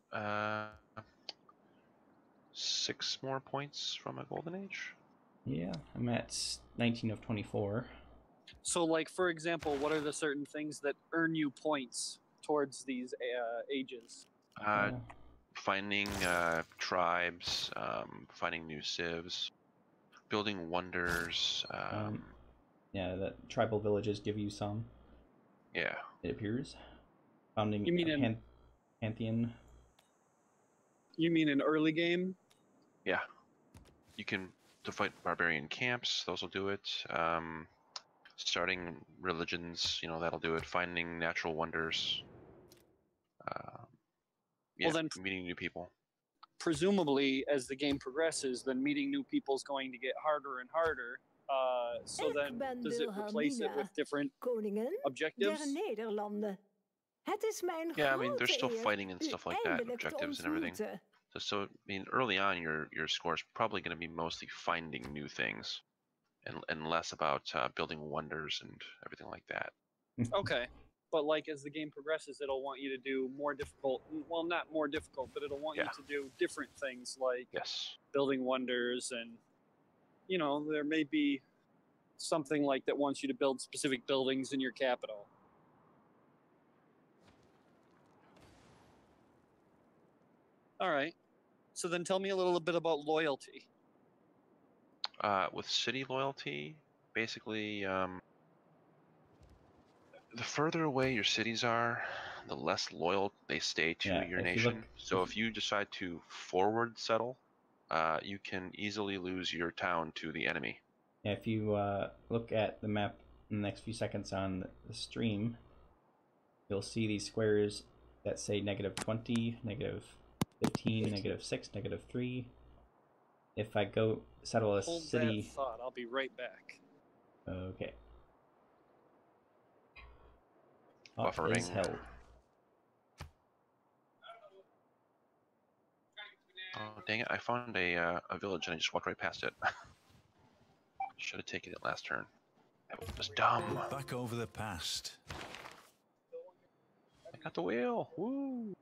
6 more points from a golden age. Yeah, I'm at 19 of 24. So, like, for example, what are the certain things that earn you points towards these ages? Finding tribes, finding new civs, building wonders. Yeah, the tribal villages give you some. Yeah. It appears. Founding You mean Pantheon. You mean an early game? Yeah. You can to fight barbarian camps. Those will do it. Starting religions, that'll do it. Finding natural wonders. Yeah, Well, then meeting new people. presumably, as the game progresses, then meeting new people is going to get harder and harder. So then, does it replace it with different objectives? Yeah, I mean, there's still fighting and stuff like that, objectives and everything. So early on, your score is probably going to be mostly finding new things, and less about building wonders and everything like that. Okay. But like as the game progresses, it'll want you to do more difficult. Well, not more difficult, but it'll want you to do different things like building wonders, and there may be something like that wants you to build specific buildings in your capital. All right. So then, tell me a little bit about loyalty. With city loyalty, basically. The further away your cities are, the less loyal they stay to your nation. So if you decide to forward settle, you can easily lose your town to the enemy. Yeah, if you look at the map in the next few seconds on the stream, you'll see these squares that say -20, -15, -6, -3. If I go settle a city... Hold that thought. I'll be right back. Okay. Buffering. Is held. Oh, dang it. I found a village and I just walked right past it. Should have taken it last turn. That was dumb. Look back over the past. I got the wheel. Woo!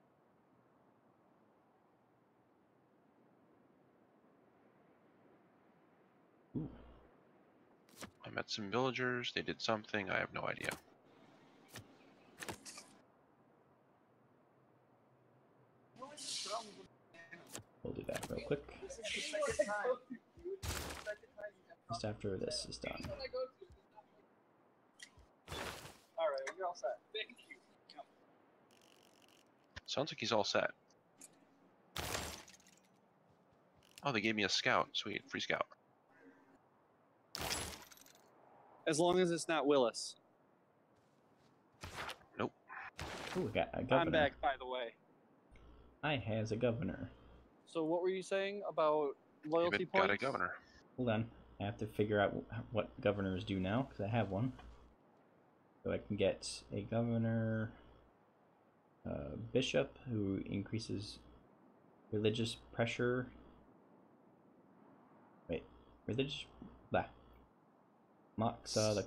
Ooh. I met some villagers. They did something. I have no idea. We'll do that real quick. Just after this is done. All right, you're all set. Sounds like he's all set. Oh, they gave me a scout. Sweet. Free scout. As long as it's not Willis. Nope. Ooh, we got a governor. I'm back, by the way. I has a governor. So what were you saying about loyalty David points? got a governor. Hold on. I have to figure out what governors do now, because I have one. So I can get a governor, bishop, who increases religious pressure. Wait, religious... Blah. Moxa, the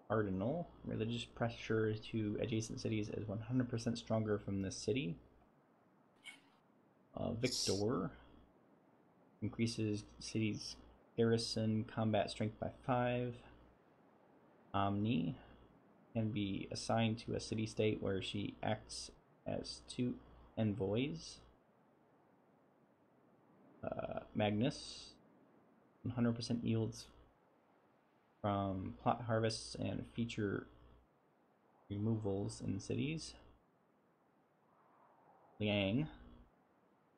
cardinal. Religious pressure to adjacent cities is 100% stronger from this city. Victor increases city's garrison combat strength by 5. Omni can be assigned to a city-state where she acts as 2 envoys. Magnus 100% yields from plot harvests and feature removals in cities. Liang.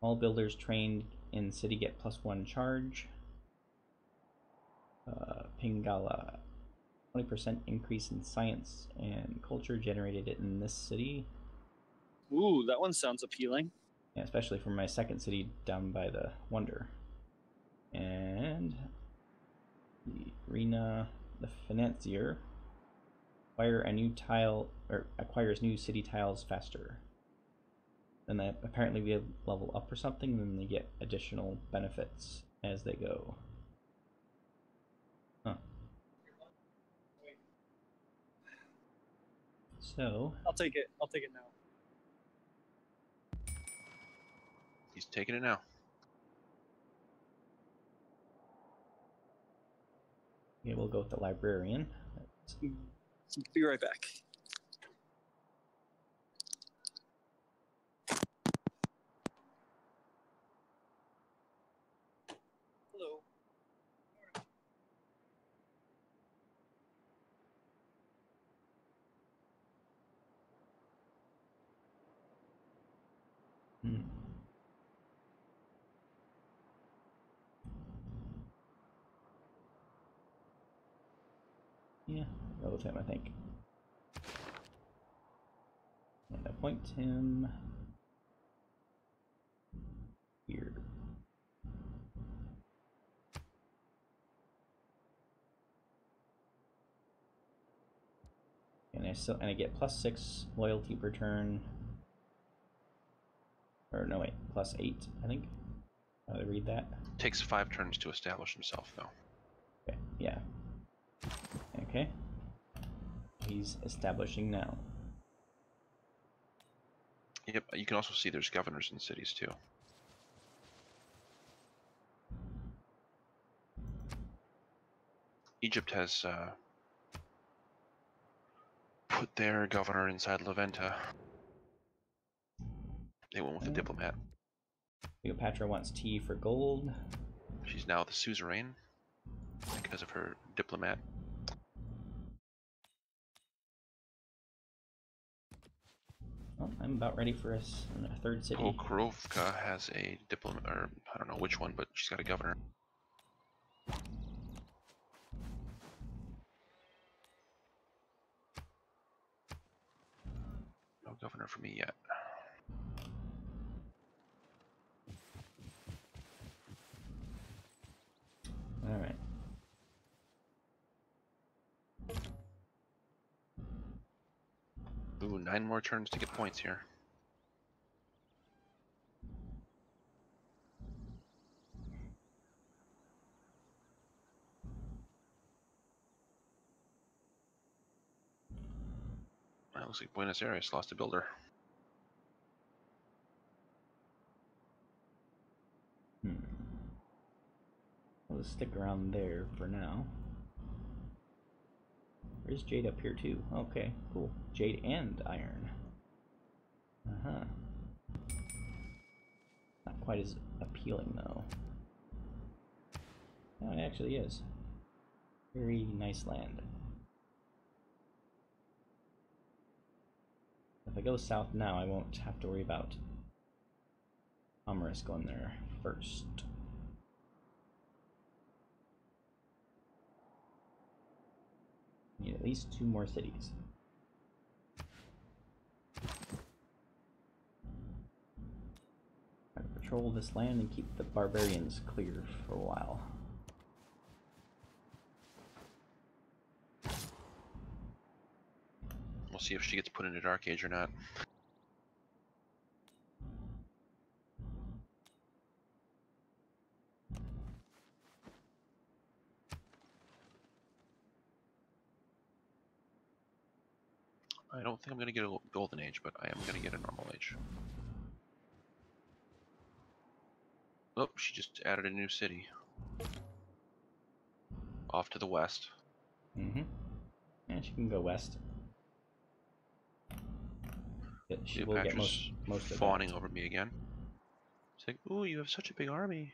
All builders trained in city get +1 charge. Pingala. 20% increase in science and culture generated in this city. Ooh, that one sounds appealing. Yeah, especially for my second city down by the Wonder. And the arena, the financier, acquire a new tile, or acquires new city tiles faster. And that apparently we level up or something, and then they get additional benefits as they go. Huh. So I'll take it. I'll take it now. He's taking it now. yeah, we'll go with the librarian. Be right back. Hello. Hmm. Yeah, go with him, I think. And appoint him here. And I get +6 loyalty per turn. Or no, wait, +8, I think. How do I read that? Takes 5 turns to establish himself, though. Okay, yeah. Okay. He's establishing now. Yep, you can also see there's governors in cities, too. Egypt has put their governor inside Leventa. They went with a diplomat. Cleopatra wants tea for gold. She's now the suzerain because of her diplomat. Oh, I'm about ready for a third city. Pokrovka has a diplomat, or I don't know which one, but she's got a governor. No governor for me yet. All right. Ooh, 9 more turns to get points here. Well, looks like Buenos Aires lost a builder. We'll stick around there for now. There's jade up here too. Okay, cool. Jade and iron. Uh-huh. Not quite as appealing though. No, it actually is. Very nice land. If I go south now, I won't have to worry about commerce going there first. Need at least 2 more cities. I'm gonna patrol this land and keep the barbarians clear for a while. We'll see if she gets put into Dark Age or not. I don't think I'm going to get a Golden Age, but I am going to get a Normal Age. Oh, she just added a new city. Off to the west. Mm-hmm. Yeah, she can go west. She will get most of fawning that. over me again. It's like, ooh, you have such a big army.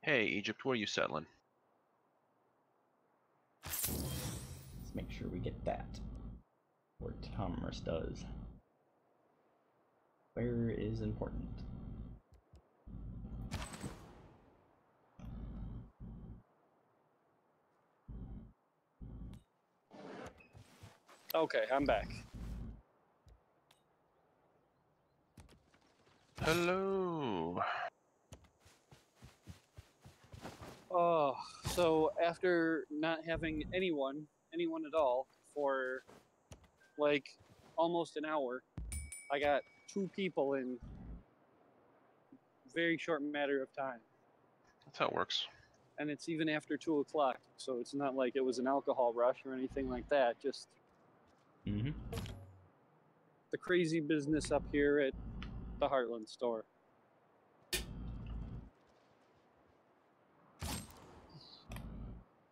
Hey, Egypt, where are you settling? Let's make sure we get that. Where commerce does. Where is important? Okay, I'm back. Hello. Oh, so after not having anyone at all for like almost an hour, I got 2 people in very short matter of time. That's how it works. And it's even after 2 o'clock, so it's not like it was an alcohol rush or anything like that. Just Mm-hmm. the crazy business up here at the Heartland store.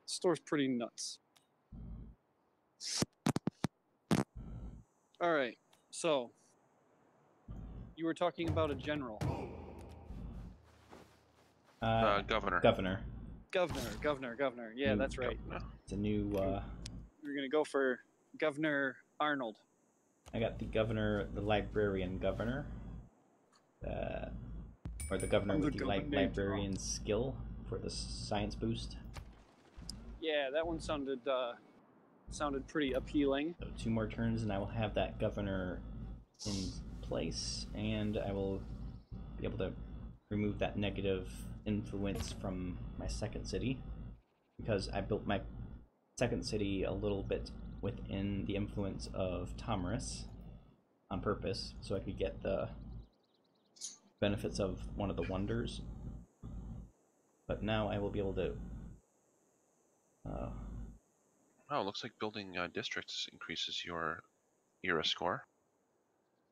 Store's pretty nuts. All right, so you were talking about a general. Governor. Governor. Governor. Yeah, New that's right. Governor. It's a new. We're gonna go for Governor Arnold. I got the governor, the librarian governor, or the governor I'm with the the governor. librarian skill for the science boost. Yeah, that one sounded pretty appealing. So 2 more turns, and I will have that governor in place, and I will be able to remove that negative influence from my second city, because I built my second city a little bit within the influence of Tomris on purpose, so I could get the benefits of one of the wonders. But now I will be able to Oh, it looks like building districts increases your era score.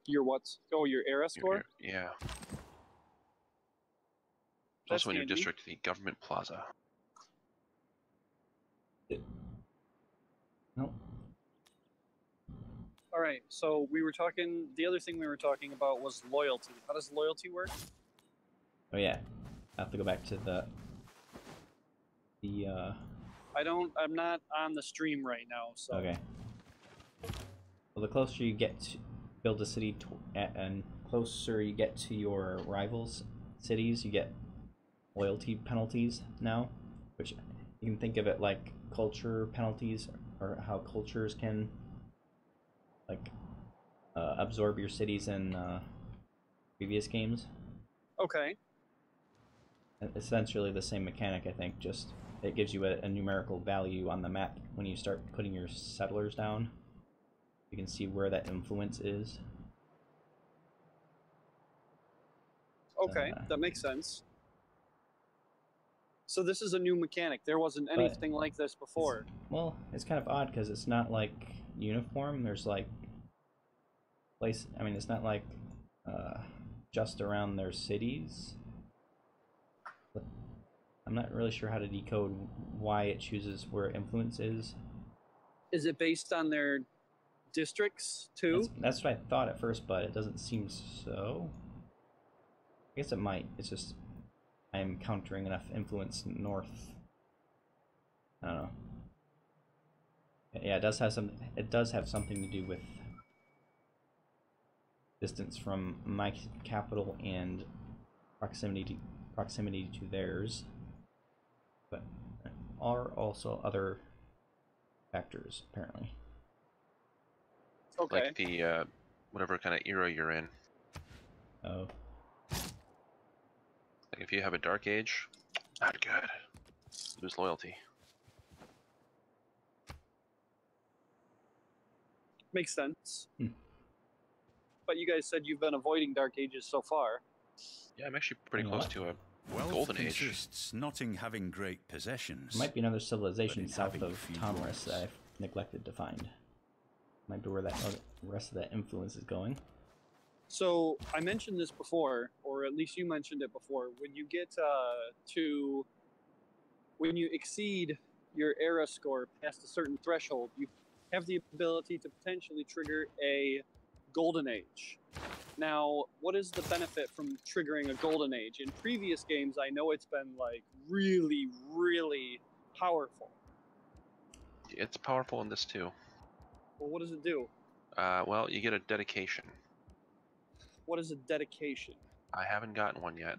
Your what? Oh, your era score? Yeah. There's That's also in your handy. district the government plaza. no. All right, so the other thing we were talking about was loyalty. How does loyalty work? Oh yeah, I have to go back to the I'm not on the stream right now, so. okay. Well, the closer you get to build a city, and closer you get to your rivals' cities, you get loyalty penalties now, which you can think of it like culture penalties, or how cultures can like absorb your cities in previous games. Okay. Essentially the same mechanic, I think, just it gives you a numerical value on the map when you start putting your settlers down. You can see where that influence is. Okay, that makes sense. So this is a new mechanic. There wasn't anything like this before. Well, it's kind of odd because it's not like uniform. There's like it's not like just around their cities. But I'm not really sure how to decode why it chooses where influence is. Is it based on their districts too? That's what I thought at first, but it doesn't seem so. I guess it might. It's just I'm countering enough influence north. I don't know. Yeah, it does have something to do with distance from my capital and proximity to theirs, but are also other factors apparently. Okay. Like the whatever kind of era you're in. Oh. Like if you have a dark age, not good. Lose loyalty. Makes sense. But you guys said you've been avoiding Dark Ages so far. Yeah, I'm actually pretty close to a golden age. Consists not in having great possessions. There might be another civilization south having of few Tomris wars. that I've neglected to find. Might be where that rest of that influence is going. So I mentioned this before, or at least you mentioned it before. When you get when you exceed your era score past a certain threshold, you have the ability to potentially trigger a golden age. Now, what is the benefit from triggering a golden age? In previous games, I know it's been like really, really powerful. It's powerful in this too. Well, what does it do? Well, you get a dedication. What is a dedication? I haven't gotten one yet.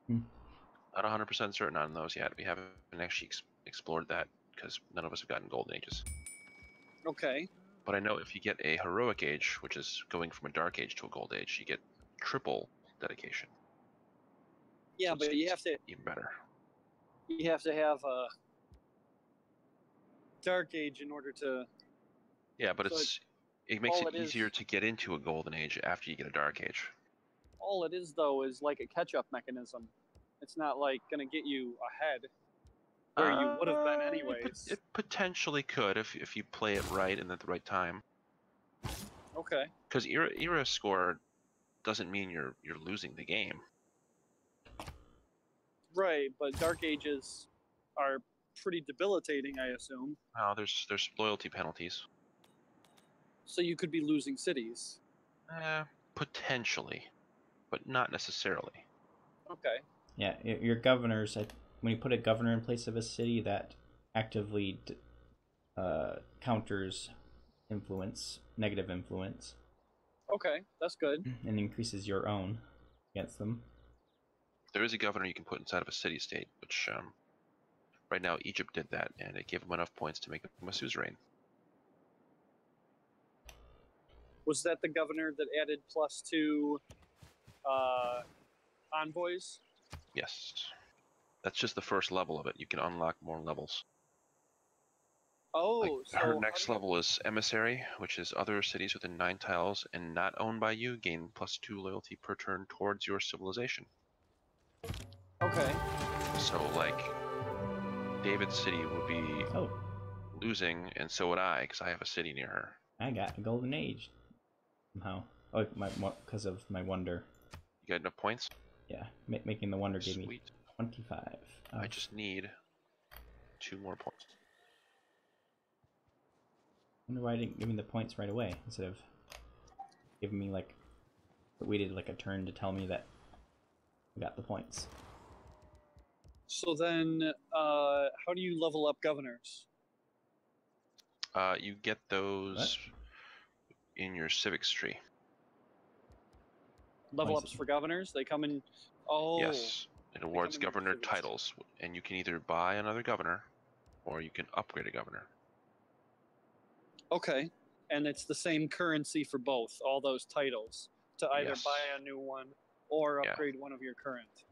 Not 100% certain on those yet. We haven't actually explored that because none of us have gotten golden ages. Okay. But I know if you get a heroic age, which is going from a dark age to a gold age, you get triple dedication. Yeah, So but you have to even better. have a dark age in order to. Yeah, but So it makes all it it is- easier to get into a golden age after you get a dark age. All it is though is like a catch-up mechanism. It's not like gonna get you ahead where you would have been anyways. It potentially could if you play it right and at the right time. Okay. Because era score doesn't mean you're losing the game. Right, but dark ages are pretty debilitating, I assume. There's loyalty penalties. So you could be losing cities. Potentially, but not necessarily. Okay. Yeah, your governors. When you put a governor in place of a city, that actively counters influence, negative influence, Okay, that's good. and increases your own against them. There is a governor you can put inside of a city-state, which right now Egypt did that, and it gave them enough points to make them a suzerain. Was that the governor that added +2 envoys? Yes. That's just the first level of it. You can unlock more levels. Oh, so Her next level is Emissary, which is other cities within 9 tiles and not owned by you gain +2 loyalty per turn towards your civilization. Okay. So, like, David's city would be losing, and so would I, because I have a city near her. I got a golden age somehow. Oh, because of my wonder. You got enough points? Yeah, making the wonder gave me Sweet. 25. I just need 2 more points. I wonder why I didn't give me the points right away instead of giving me like waited like a turn to tell me that I got the points. So then, how do you level up governors? You get those in your civics tree. Level ups for governors? They come in. Oh. Yes. It awards in your governor civics titles, and you can either buy another governor, or you can upgrade a governor. Okay. And it's the same currency for both, all those titles, to either Yes. buy a new one or Yeah. upgrade one of your current.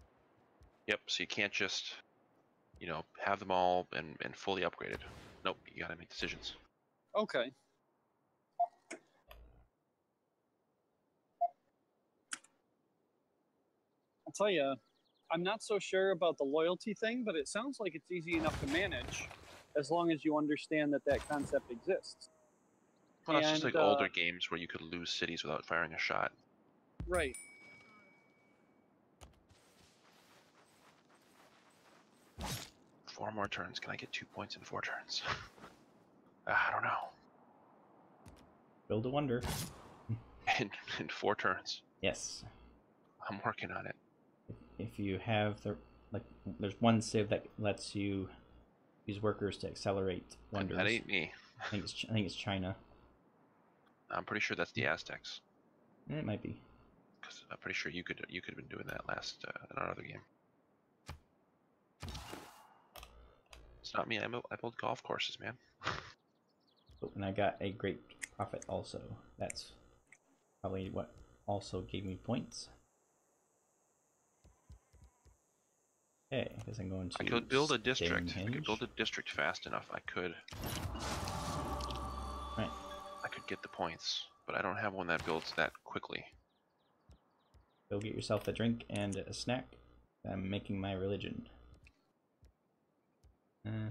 Yep, so you can't just, have them all and fully upgraded. Nope, you gotta make decisions. Okay. I'll tell you, I'm not so sure about the loyalty thing, but it sounds like it's easy enough to manage as long as you understand that that concept exists. Well, that's just And, like older games where you could lose cities without firing a shot. Right. Four more turns. Can I get 2 points in 4 turns? I don't know. Build a wonder. In 4 turns. Yes. I'm working on it. If you have there's one civ that lets you use workers to accelerate wonders. That ain't me. I think it's China. I'm pretty sure that's the Aztecs. It might be. Because I'm pretty sure you could have been doing that last in our other game. It's not me. I build golf courses, man. Oh, and I got a great profit also. That's probably what also gave me points. Okay, I guess I'm going to. I could build a district. I Stonehenge. could build a district fast enough. I could. Right. I could get the points, but I don't have one that builds that quickly. Go get yourself a drink and a snack. I'm making my religion.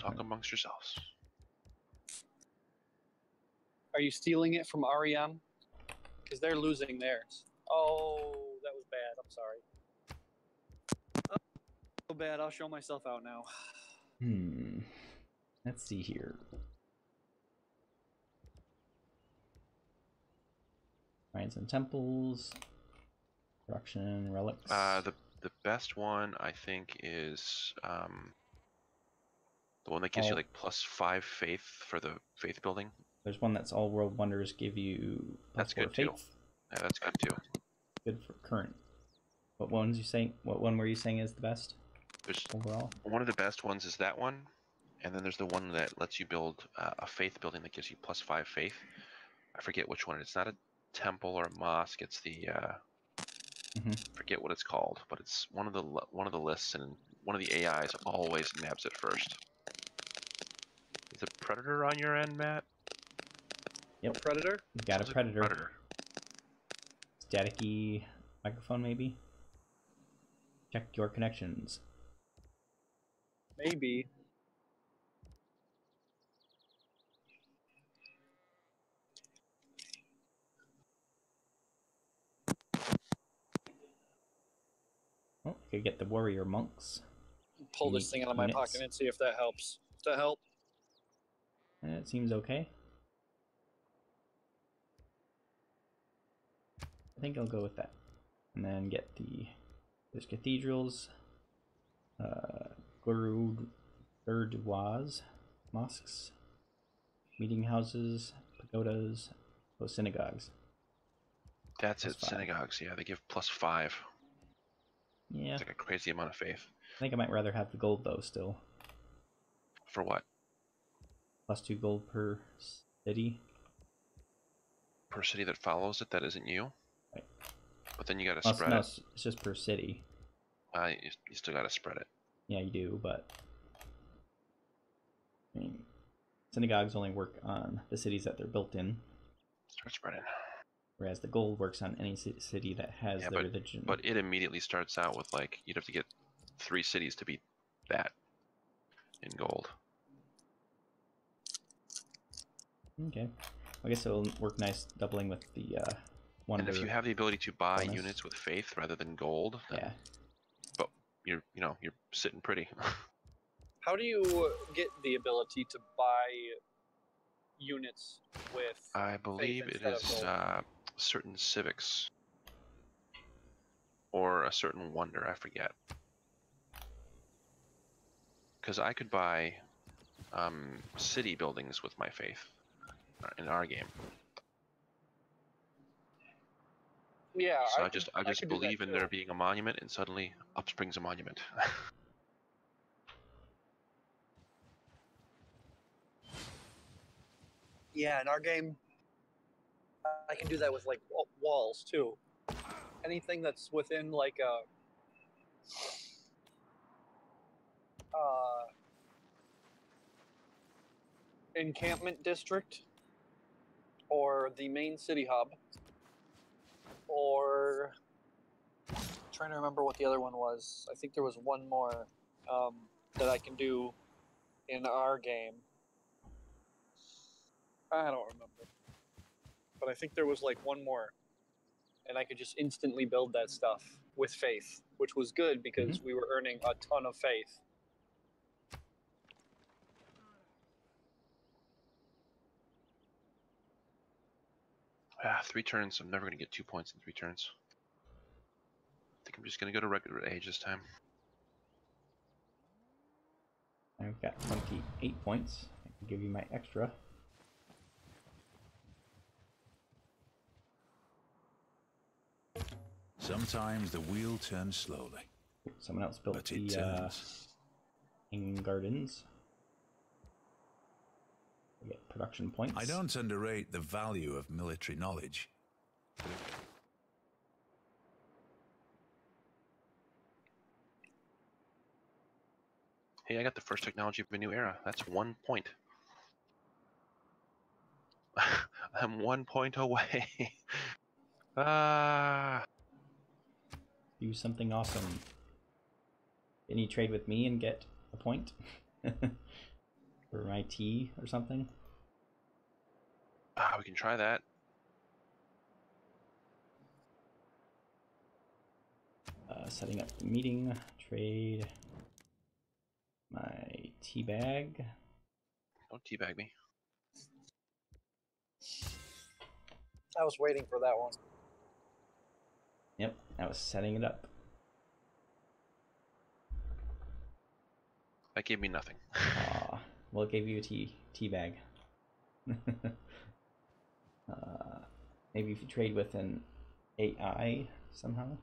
Talk amongst yourselves. Are you stealing it from REM? Because they're losing theirs. Oh, that was bad. I'm sorry. Oh, so bad. I'll show myself out now. Let's see here. Shrines and temples. Production relics. The best one I think is the one that gives you like +5 faith for the faith building. There's one that's all world wonders give you That's good faith. too. Yeah, that's good too. Good for current. What one were you saying is the best? There's overall. One of the best ones is that one, and then there's the one that lets you build a faith building that gives you +5 faith. I forget which one. It's not a temple or a mosque. It's the forget what it's called, but it's one of the lists, and one of the AIs always nabs it first. Is it Predator on your end, Matt? Yep. Predator? You've got a Sounds like predator. Predator. Staticky microphone, maybe? Check your connections. Maybe. Oh, you could get the warrior monks. Pull this Unique thing out of my units. pocket and see if that helps. Does that help? And it seems okay. I think I'll go with that. And then get there's cathedrals, gurdwaras, mosques, meeting houses, pagodas, synagogues. That's Plus it. 5. Synagogues. Yeah, they give +5. Yeah, It's like a crazy amount of faith. I think I might rather have the gold though still. For what? +2 gold per city. Per city that follows it, that isn't you. Right. But then you got to Well, spread no, it. it's just per city. You still got to spread it. Yeah, you do, but I mean, synagogues only work on the cities that they're built in, Start spreading. whereas the gold works on any city that has Yeah, the religion. but it immediately starts out with like you'd have to get 3 cities to beat that in gold. Okay, I guess it'll work nice doubling with the wonder. And if you have the ability to buy bonus. units with faith rather than gold, then, Yeah, but you're sitting pretty. How do you get the ability to buy units with I believe it instead of is gold? certain civics or a certain wonder. I forget. Because I could buy city buildings with my faith in our game. Yeah, So I could just do that believe in too. there being a monument, and suddenly up springs a monument. Yeah, in our game, I can do that with like walls too. Anything that's within like a encampment district or the main city hub, or I'm trying to remember what the other one was. I think there was one more that I can do in our game. I don't remember, but I think there was like one more, and I could just instantly build that stuff with faith, which was good because we were earning a ton of faith. Ah, 3 turns. I'm never gonna get 2 points in 3 turns. I think I'm just gonna go to regular age this time. I've got 28 points. I can give you my extra. Sometimes the wheel turns slowly, Someone else built but it the turns. gardens. I get production points. I don't underrate the value of military knowledge. Hey, I got the first technology of a new era. That's 1 point. I'm 1 point away. Ah. Do something awesome. Can you trade with me and get a point? For my tea or something? We can try that. Setting up the meeting, trade my tea bag. Don't teabag me. I was waiting for that one. Yep, I was setting it up. That gave me nothing. Well, it gave you a tea bag. Maybe if you trade with an AI somehow.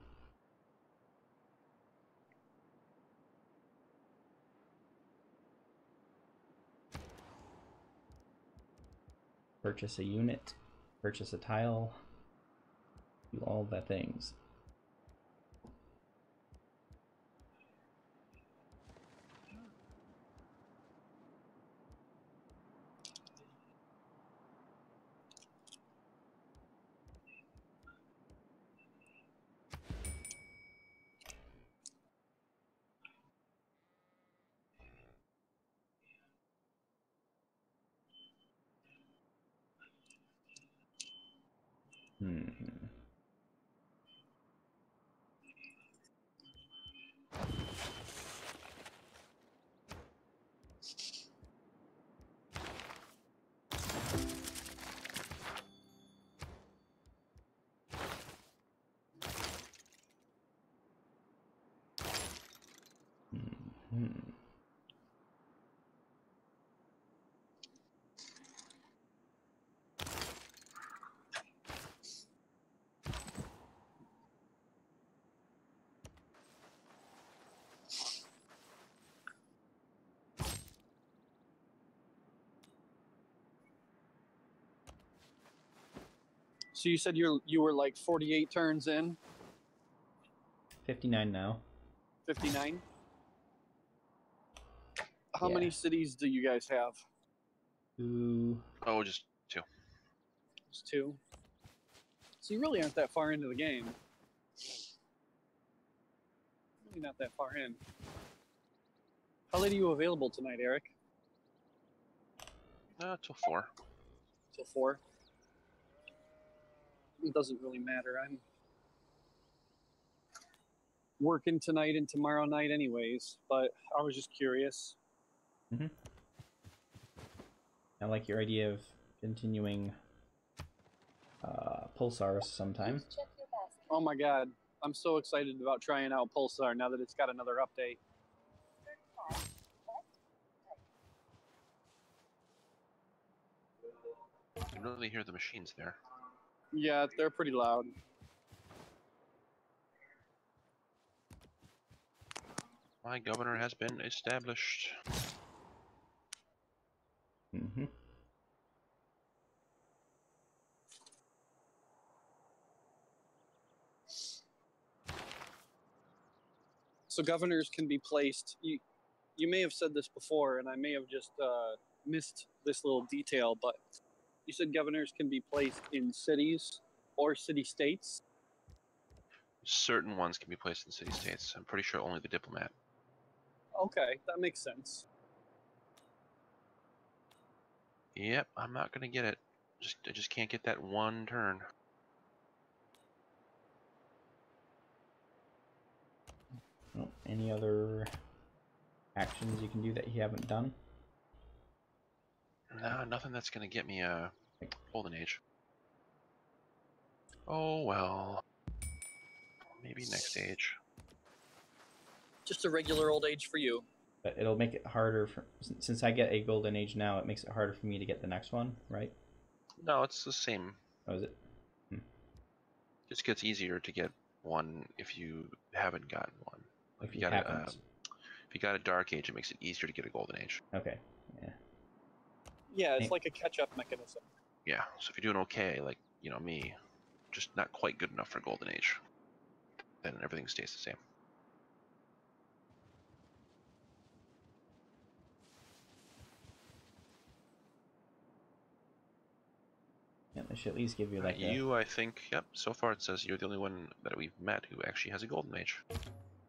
Purchase a unit. purchase a tile, do all the things. Hmm. Hmm. So you said you were like 48 turns in, 59 now. 59. How Yeah. many cities do you guys have? Two. Oh, just 2. Just 2. So you really aren't that far into the game. Really not that far in. How late are you available tonight, Eric? Till 4. Till 4. It doesn't really matter. I'm working tonight and tomorrow night anyways, but I was just curious. Mm-hmm. I like your idea of continuing Pulsar sometime. Oh my god, I'm so excited about trying out Pulsar now that it's got another update. You can really hear the machines there. Yeah, they're pretty loud. My governor has been established. Mm-hmm. So governors can be placed. You may have said this before, and I may have just missed this little detail, but you said governors can be placed in cities or city-states. Certain ones can be placed in city-states. I'm pretty sure only the diplomat. Okay, that makes sense. Yep, I'm not gonna get it. I just can't get that one turn. Oh, any other actions you can do that you haven't done? Nah, nothing that's gonna get me a golden age. Oh well. Maybe next age. Just a regular old age for you. But it'll make it harder for, since I get a golden age now, it makes it harder for me to get the next one, right? No, it's the same. Oh, is it? Just gets easier to get one if you haven't gotten one. Like If you haven't. if you got a dark age, it makes it easier to get a golden age. Okay. Yeah. Yeah, it's like a catch-up mechanism. Yeah. So if you're doing okay, like me, just not quite good enough for golden age, then everything stays the same. Yeah, they should at least give you like you, I think, yep. So far it says you're the only one that we've met who actually has a golden age.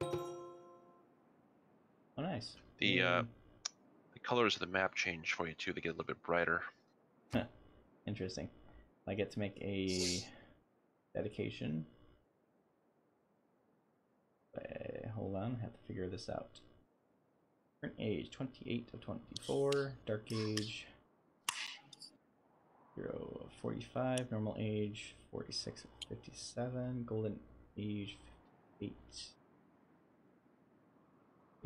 Oh, nice. The colors of the map change for you too. They get a little bit brighter. Interesting. I get to make a dedication. Hold on, I have to figure this out. Current age 28 of 24. Dark age 0 of 45. Normal age 46 of 57. Golden age 58.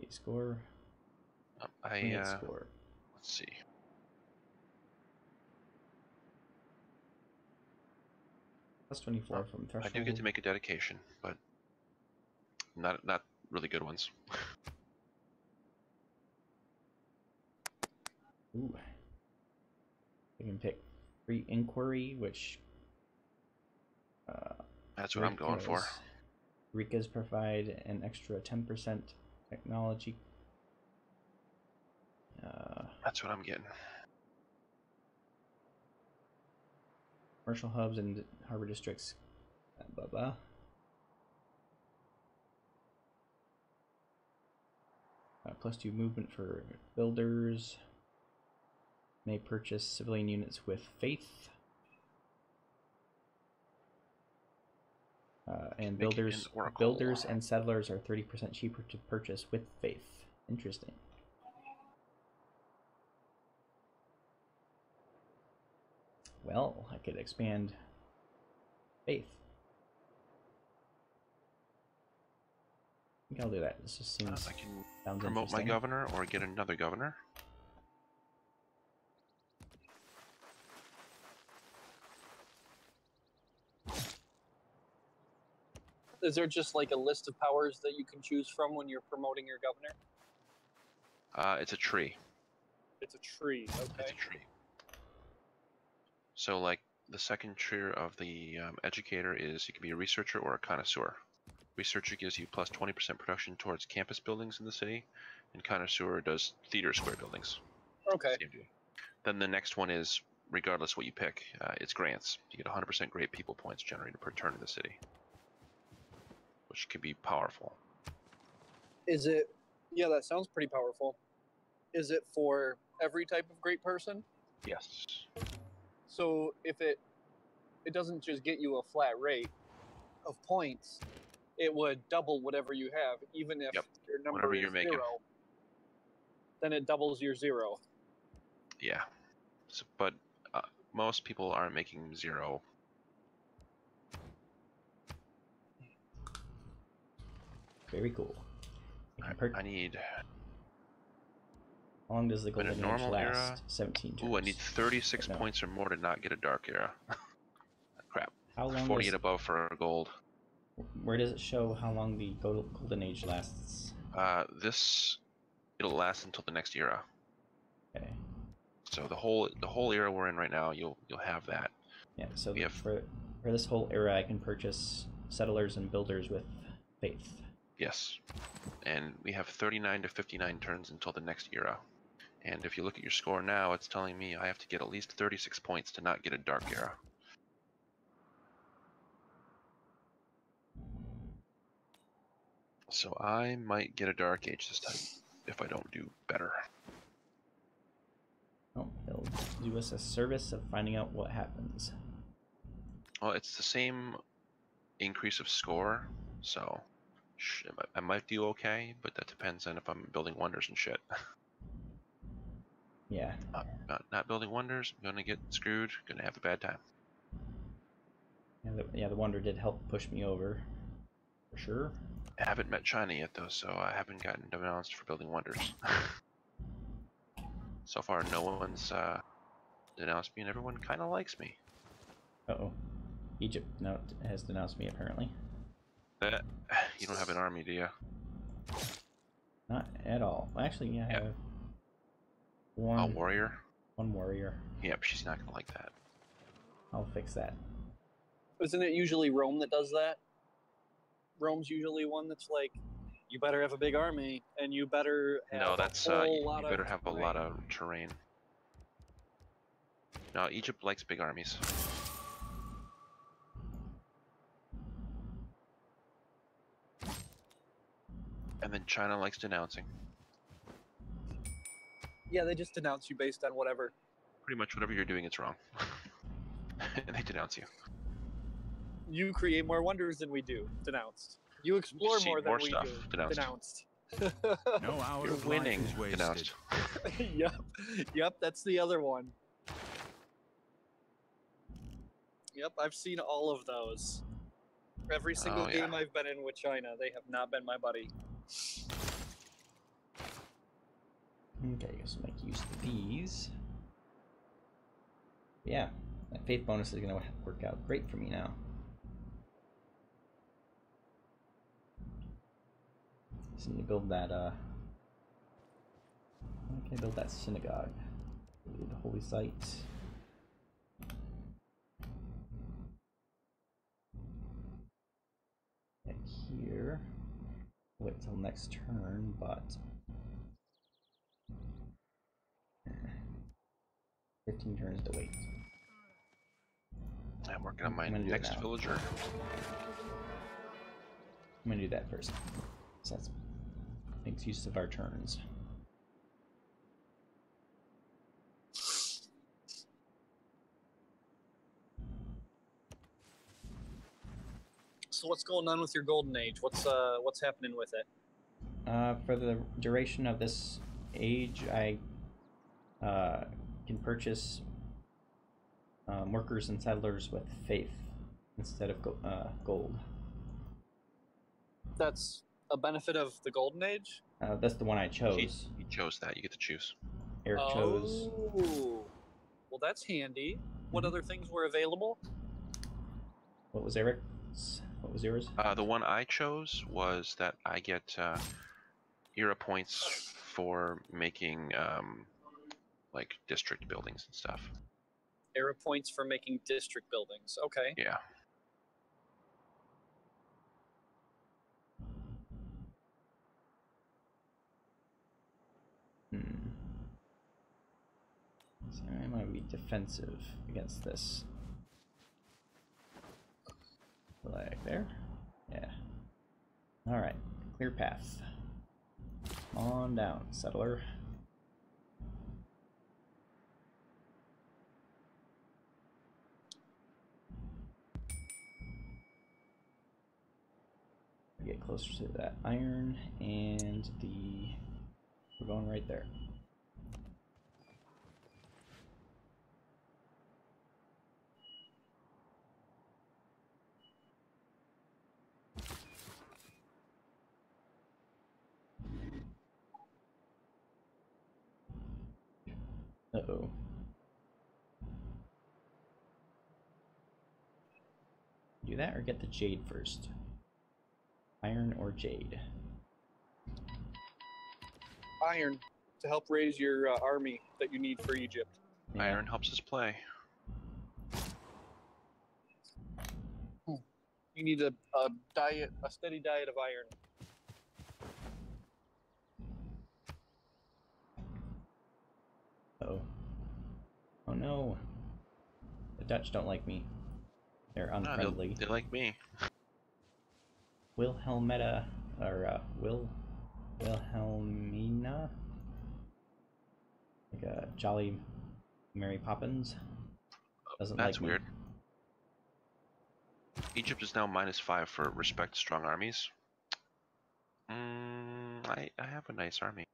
Score. Score. Let's see. Plus 24 from threshold. I do get to make a dedication, but not really good ones. Ooh. I can pick free inquiry, which That's what There I'm it going for. goes. Ricas provide an extra 10% technology. That's what I'm getting. Commercial hubs and harbor districts. Blah blah. +2 movement for builders. May purchase civilian units with faith. And builders and settlers are 30% cheaper to purchase with faith. Interesting. Well, I could expand faith. I think I'll do that. This just seems I can sounds promote my interesting. governor or get another governor. Is there just like a list of powers that you can choose from when you're promoting your governor? It's a tree. It's a tree. Okay. It's a tree. So, like, the second tier of the educator is you can be a researcher or a connoisseur. Researcher gives you plus 20% production towards campus buildings in the city, and connoisseur does theater square buildings. Okay. Then the next one is, regardless what you pick, it's grants. You get 100% great people points generated per turn in the city, which can be powerful. Is it? Yeah, that sounds pretty powerful. Is it for every type of great person? Yes. So if it doesn't just get you a flat rate of points, it would double whatever you have, even if your number Whatever is you're 0. making. Then it doubles your 0. Yeah. So, but most people aren't making 0. Very cool. I need. How long does the golden age normal last? era? 17 turns. Ooh, I need 36 No. points or more to not get a dark era. Crap. How long 48 above for a gold. Where does it show how long the golden age lasts? It'll last until the next era. Okay. So the whole era we're in right now, you'll have that. Yeah. So for this whole era, I can purchase settlers and builders with faith. Yes. And we have 39 to 59 turns until the next era. And if you look at your score now, it's telling me I have to get at least 36 points to not get a dark era. So I might get a dark age this time if I don't do better. Oh, they'll do us a service of finding out what happens. Well, it's the same increase of score, so I might do okay, but that depends on if I'm building wonders and shit. Yeah. Not building wonders, I'm gonna get screwed, gonna have a bad time. Yeah, the wonder did help push me over, for sure. I haven't met China yet though, so I haven't gotten denounced for building wonders. So far, no one's denounced me, and everyone kind of likes me. Uh-oh. Egypt has denounced me, apparently. You don't have an army, do you? Not at all. Actually, yeah, I have A warrior? one warrior. Yep, she's not gonna like that. I'll fix that. Isn't it usually Rome that does that? Rome's usually one that's like, you better have a big army, and you better have No, that's a whole you lot better of have a lot of terrain. No, Egypt likes big armies. And then China likes denouncing. Yeah, they just denounce you based on whatever. Pretty much whatever you're doing, it's wrong. And they denounce you. You create more wonders than we do. Denounced. You explore See more than more we stuff. do. Denounced. No hour You're of winning. life is wasted. Denounced. Yep, that's the other one. Yep, I've seen all of those. Every single game I've been in with China, they have not been my buddy. Okay, so make use of these. Yeah, that faith bonus is going to work out great for me now. Just need to build that, how can I build that synagogue? The holy site. next turn, but 15 turns to wait. I'm working on my I'm gonna do it next now. villager. I'm gonna do that first. So that makes use of our turns. So what's going on with your golden age? What's happening with it? For the duration of this age, I can purchase workers and settlers with faith instead of gold. That's a benefit of the golden age. That's the one I chose. He chose that. You get to choose. Eric chose. Oh, well, that's handy. What Mhm. other things were available? What was Eric's? What was yours? The one I chose was that I get era points for making like district buildings and stuff. Era points for making district buildings. Okay. Yeah. So I might be defensive against this. Flag there. Yeah. Alright. Clear path. On down, settler. Get closer to that iron and the... We're going right there. Uh-oh. Do that or get the jade first? Iron or jade? Iron to help raise your army that you need for Egypt. Yeah. Iron helps us play. You need a steady diet of iron. Uh-oh. Oh no. The Dutch don't like me. They're unfriendly. They like me. Wilhelmina, or Wilhelmina? Like a jolly Mary Poppins. Doesn't That's like me. weird. Egypt is now -5 for respect strong armies. I have a nice army.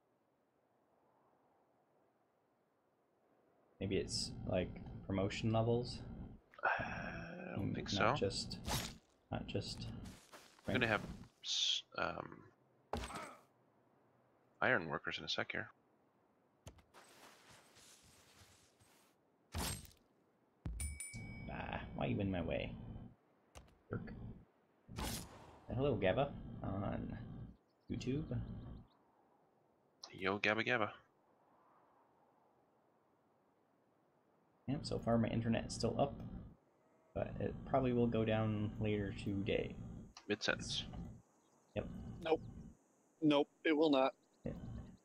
Maybe it's like promotion levels. I don't think so. Not just. I'm gonna have iron workers in a sec here. Ah, why you in my way? Jerk. Hello, Gabba, on YouTube. Yo, Gabba Gabba. Yep, so far my internet is still up, but it probably will go down later today. Mid-sentence. Yep. Nope, it will not.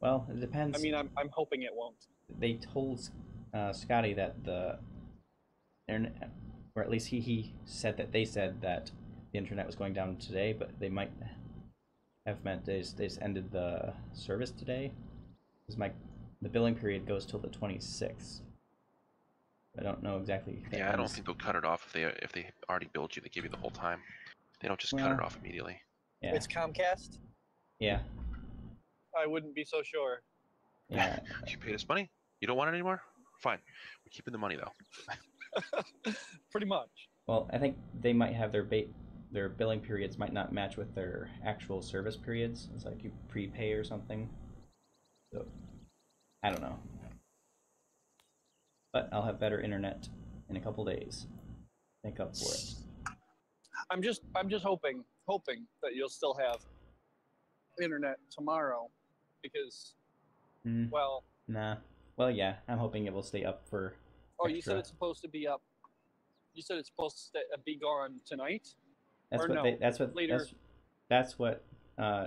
Well, it depends. I mean, I'm hoping it won't. They told Scotty that the internet, or at least he said that they said that the internet was going down today, but they might have meant they just ended the service today. Because the billing period goes till the 26th. I don't know exactly. If that Yeah, I don't ends. think they'll cut it off if they already billed you. They give you the whole time. They don't just cut Well, it off immediately. Yeah. It's Comcast. Yeah. I wouldn't be so sure. Yeah. You paid us money. You don't want it anymore? Fine. We're keeping the money though. Pretty much. Well, I think they might have their billing periods might not match with their actual service periods. It's like you prepay or something. So I don't know. But I'll have better internet in a couple days. Make up for it. I'm just hoping that you'll still have internet tomorrow, because well. Nah. Well, yeah. I'm hoping it will stay up for. Oh, extra. you said it's supposed to be up. You said it's supposed to be gone tonight. That's or what no, they. That's what later. That's what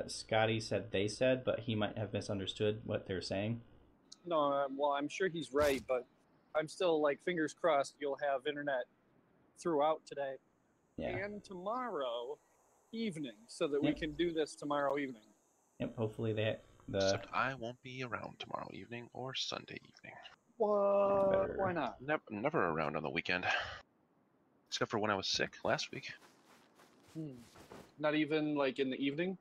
Scotty said they said, but he might have misunderstood what they're saying. No, well, I'm sure he's right, but I'm still like fingers crossed you'll have internet throughout today Yeah. and tomorrow evening, so that we Yep. can do this tomorrow evening. Yep. Hopefully the Except I won't be around tomorrow evening or Sunday evening. What? Better. Why not? Never around on the weekend. Except for when I was sick last week. Not even like in the evening?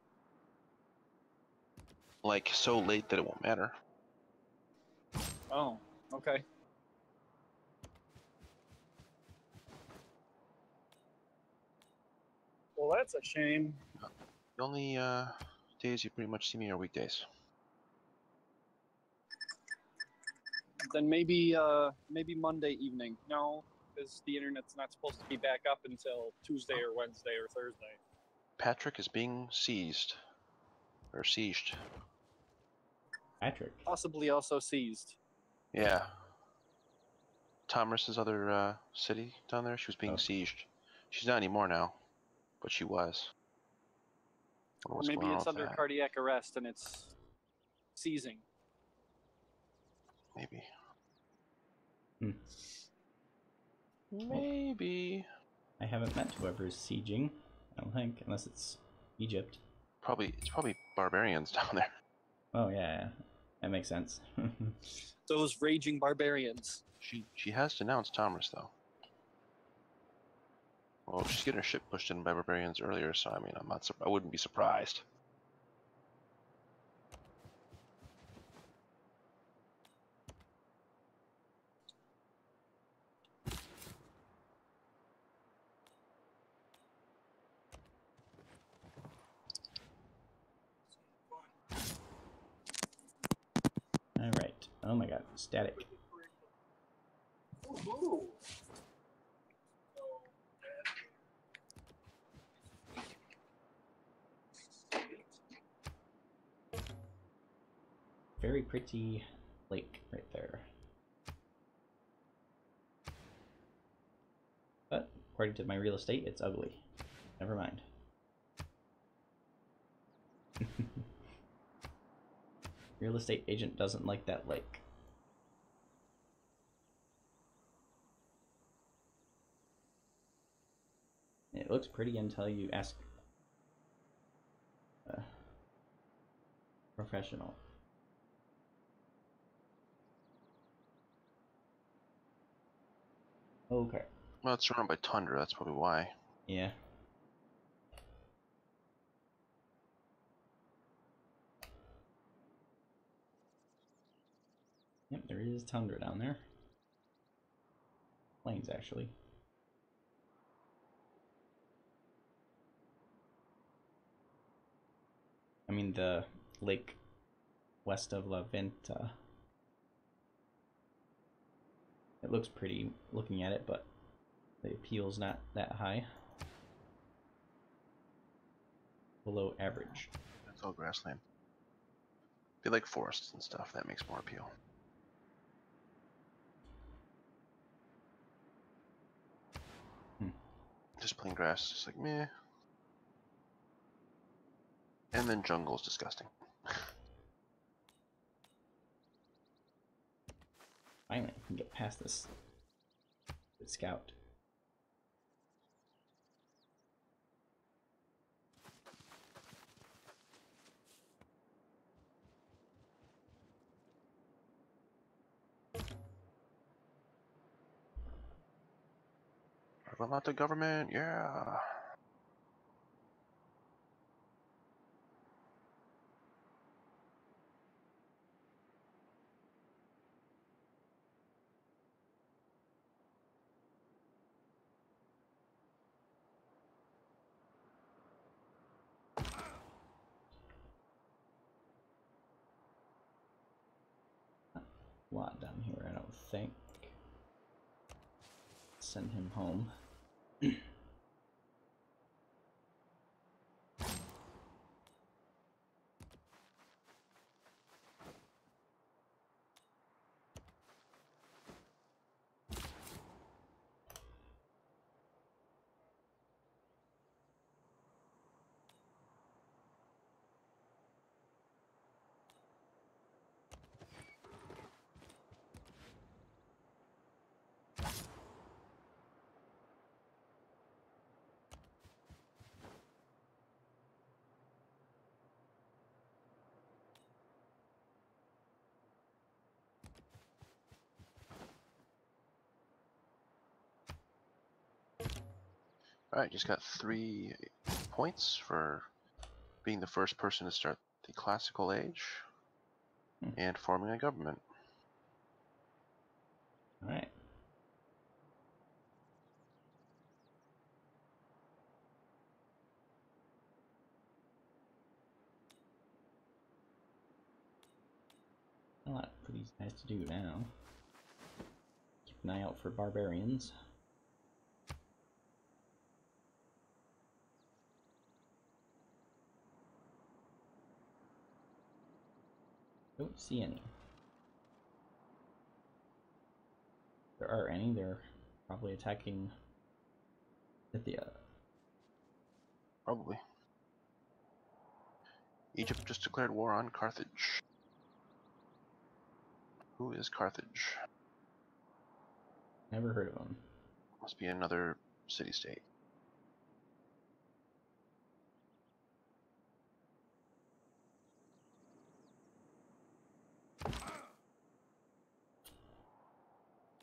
Like so late that it won't matter. Oh, okay. Well, that's a shame. The only days you pretty much see me are weekdays. Then maybe Monday evening. No, because the internet's not supposed to be back up until Tuesday or Wednesday or Thursday. Patrick is being seized. Or sieged. Patrick. Possibly also seized. Yeah. Thomas's other city down there, she was being sieged. She's not anymore now, but she was. Or maybe it's under cardiac arrest and it's seizing. Maybe. Maybe. I haven't met whoever's sieging, I don't think, unless it's Egypt. It's probably barbarians down there. Oh yeah, that makes sense. Those raging barbarians. She has denounced Thomas though. Well, she's getting her shit pushed in by barbarians earlier, so I mean, I wouldn't be surprised. All right. Oh my god, static. Very pretty lake right there. But according to my real estate, it's ugly. Never mind. Real estate agent doesn't like that lake. It looks pretty until you ask a professional. Okay. Well, it's surrounded by tundra, that's probably why. Yeah. Yep, there is tundra down there. Plains, actually. I mean, the lake west of La Venta. It looks pretty looking at it, but the appeal's not that high. Below average. That's all grassland. They like forests and stuff, that makes more appeal. Just plain grass, just like meh. And then jungle's disgusting. Finally, I can get past this scout. What about the government? Yeah. A lot down here, I don't think. Send him home. Alright, just got 3 points for being the first person to start the classical age and forming a government. Alright. A lot for these guys to do now. Keep an eye out for barbarians. Don't see any. If there are any, they're probably attacking Scythia. Probably. Egypt just declared war on Carthage. Who is Carthage? Never heard of them. Must be another city-state.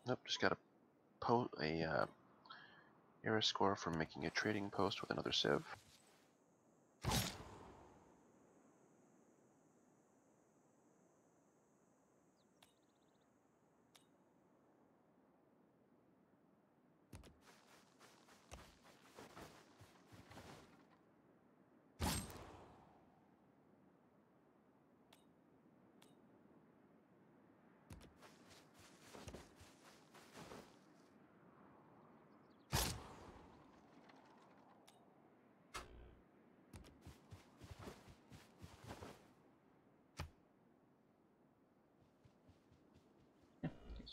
Nope, just got a era score from making a trading post with another civ.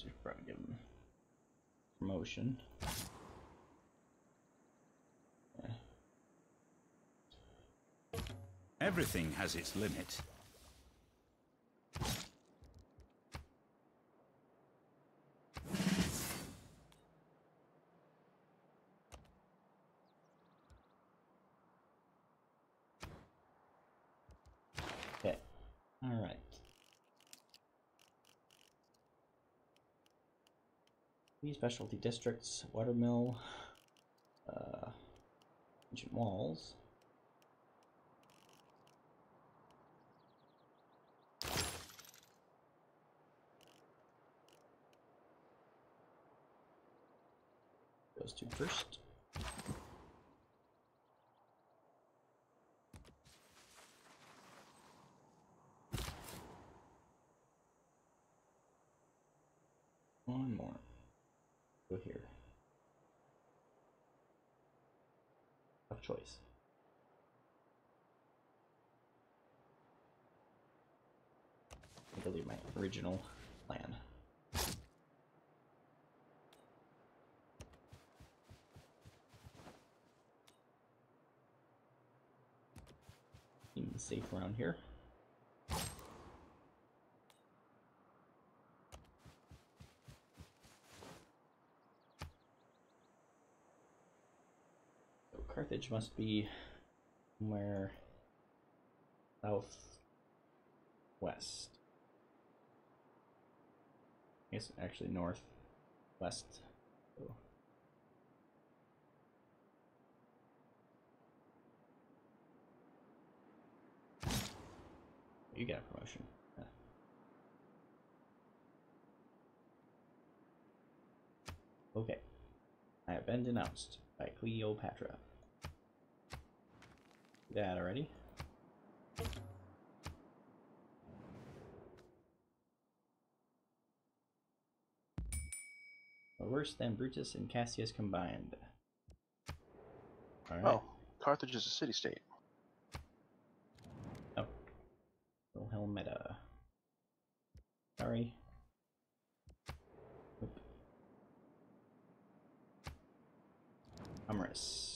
Should probably give them promotion. Yeah. Everything has its limit. Okay. All right. These specialty districts: watermill, ancient walls. Those two first. One more. Go here. Tough choice. I think I'll leave my original plan. Seems safe around here. So Carthage must be somewhere southwest. I guess actually northwest. So you got a promotion. Yeah. Okay. I have been denounced by Cleopatra. That already. Worse than Brutus and Cassius combined. Alright. Oh, Carthage is a city-state. Oh. Wilhelm meta. Sorry. Oop. Amorous.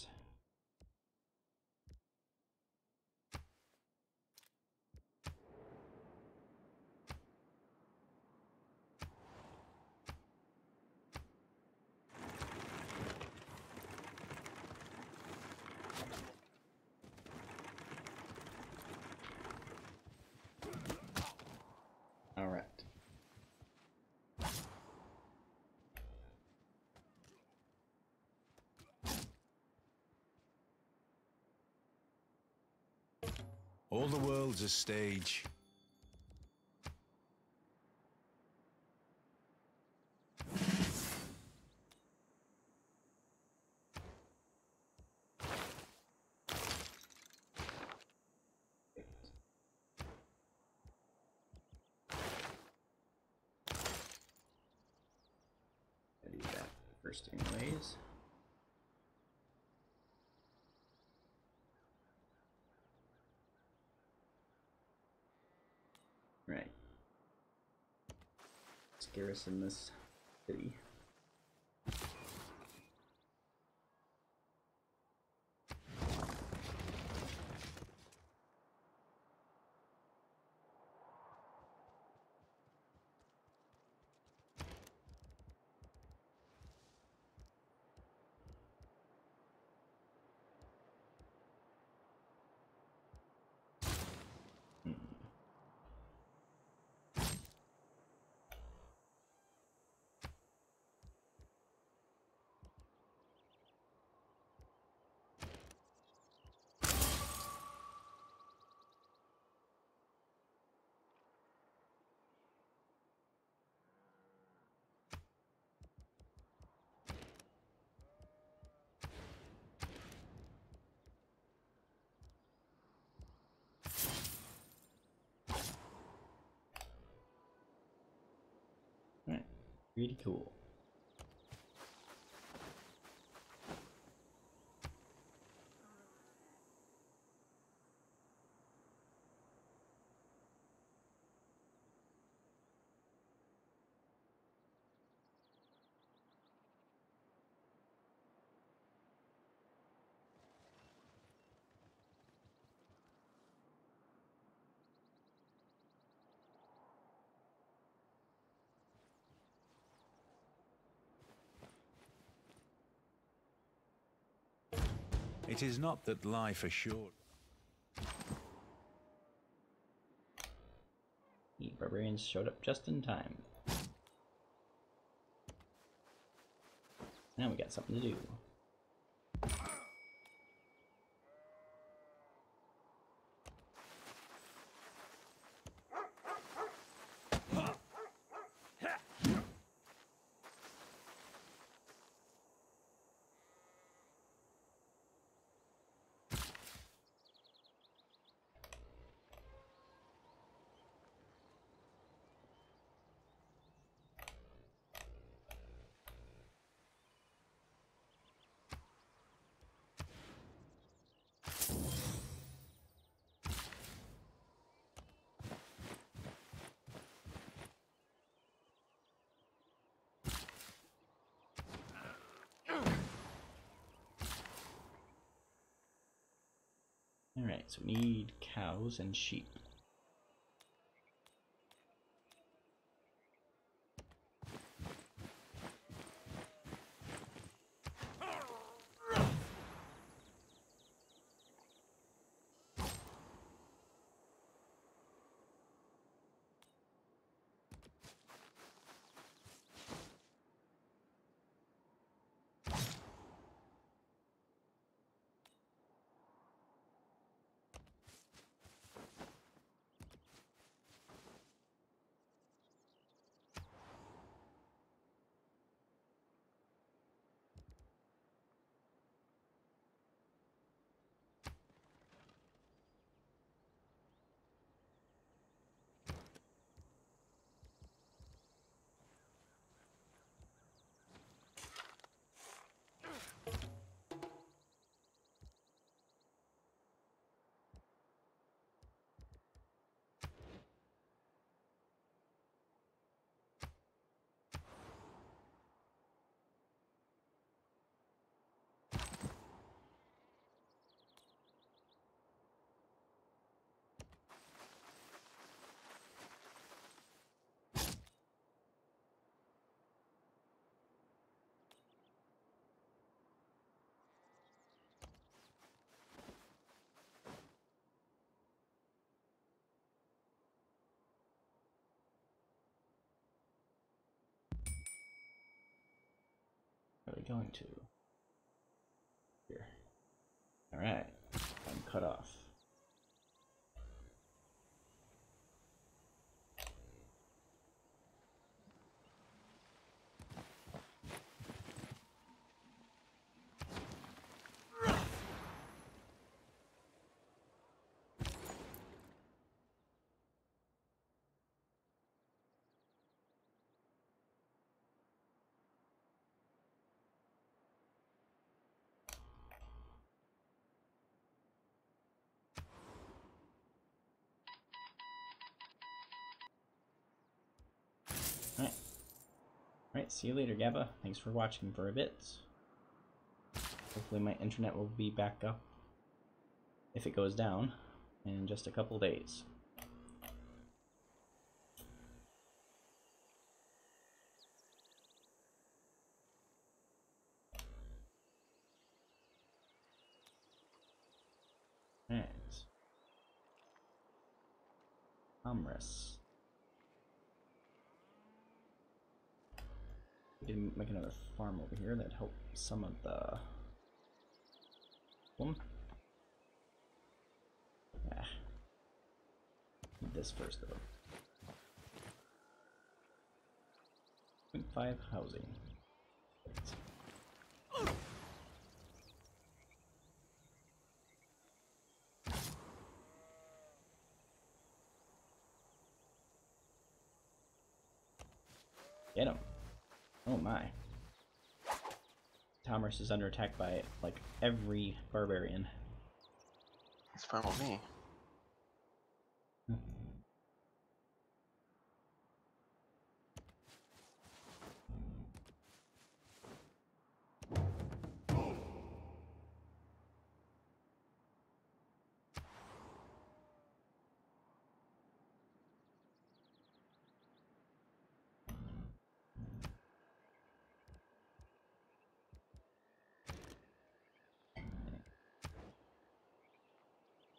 Alright. All the world's a stage. I do that first anyways. Right. Let's garrison this city. Right. Pretty cool. It is not that life is short. The barbarians showed up just in time. Now we got something to do. Alright, so we need cows and sheep. Where are we going to? Here. Alright. I'm cut off. Alright, see you later, Gabba. Thanks for watching for a bit. Hopefully my internet will be back up, if it goes down, in just a couple days. Alright. Commerce. We can make another farm over here that help some of the need this first though. 0.5 housing. Get him. Oh my. Commerce is under attack by like every barbarian. It's fine with me.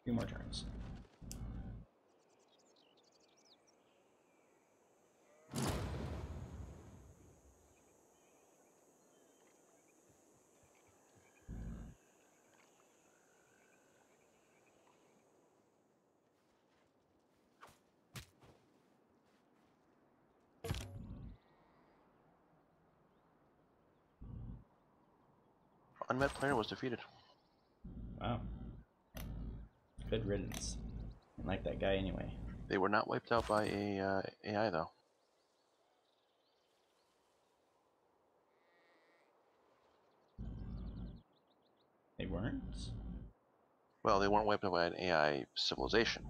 Few more turns. Unmet player was defeated. Wow. Good riddance. I like that guy anyway. They were not wiped out by a AI though. They weren't? Well, they weren't wiped out by an AI civilization.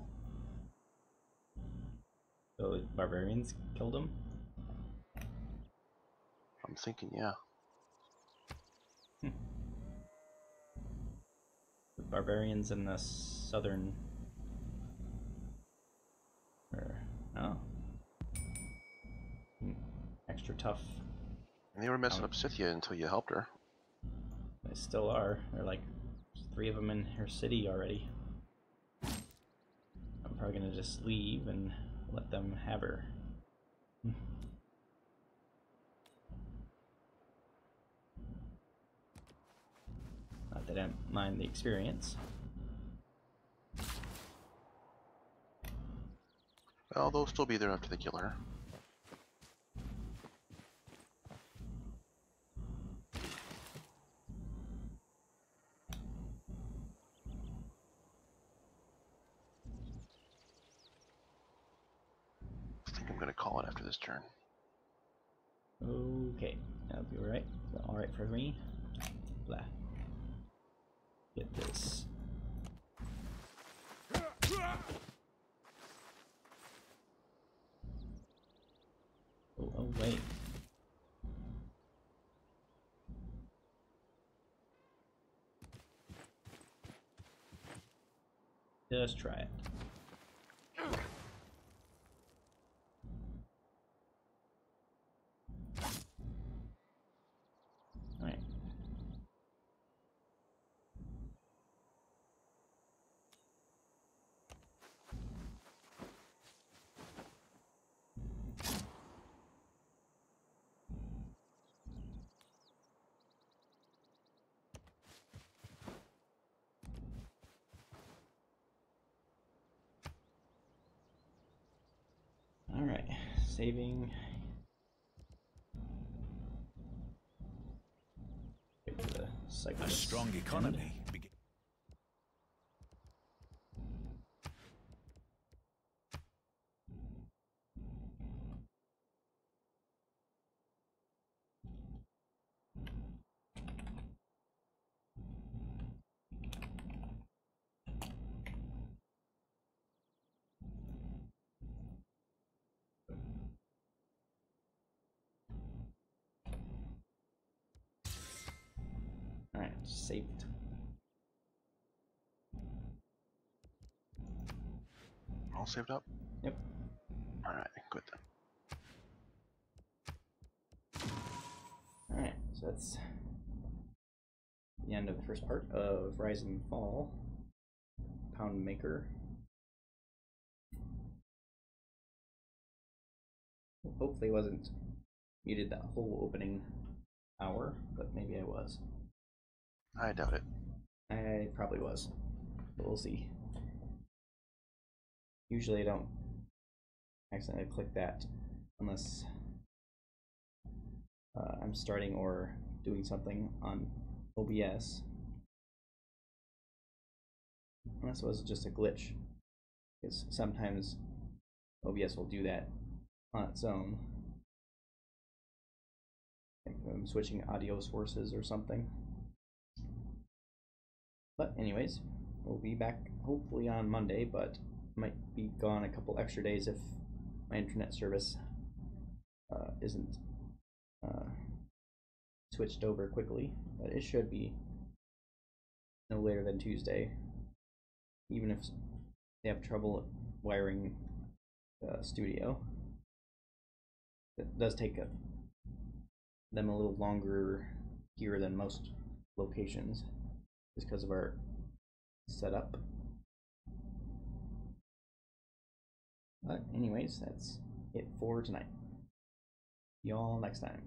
So the barbarians killed him? I'm thinking, yeah. The barbarians in the southern... Oh. Extra tough. And they were messing up Scythia until you helped her. They still are. They're like 3 of them in her city already. I'm probably gonna just leave and let them have her. Not that I don't mind the experience. Well, they'll still be there after they kill her. I think I'm gonna call it after this turn. Okay, that'll be alright. Alright for me. Blah. Get this. Oh, wait. Just try it. Alright. Alright, saving. Wait for the cycle A to strong end. economy. saved. All saved up? Yep. Alright, good then. Alright, so that's the end of the first part of Rise and Fall. Pound Maker. Hopefully wasn't muted that whole opening hour, but maybe I was. I doubt it. I probably was, but we'll see. Usually I don't accidentally click that unless I'm starting or doing something on OBS. Unless it was just a glitch, because sometimes OBS will do that on its own. Like I'm switching audio sources or something. But anyways, we'll be back hopefully on Monday, but might be gone a couple extra days if my internet service isn't switched over quickly. But it should be no later than Tuesday, even if they have trouble wiring the studio. It does take them a little longer here than most locations, just because of our setup. But anyways, that's it for tonight. Y'all next time.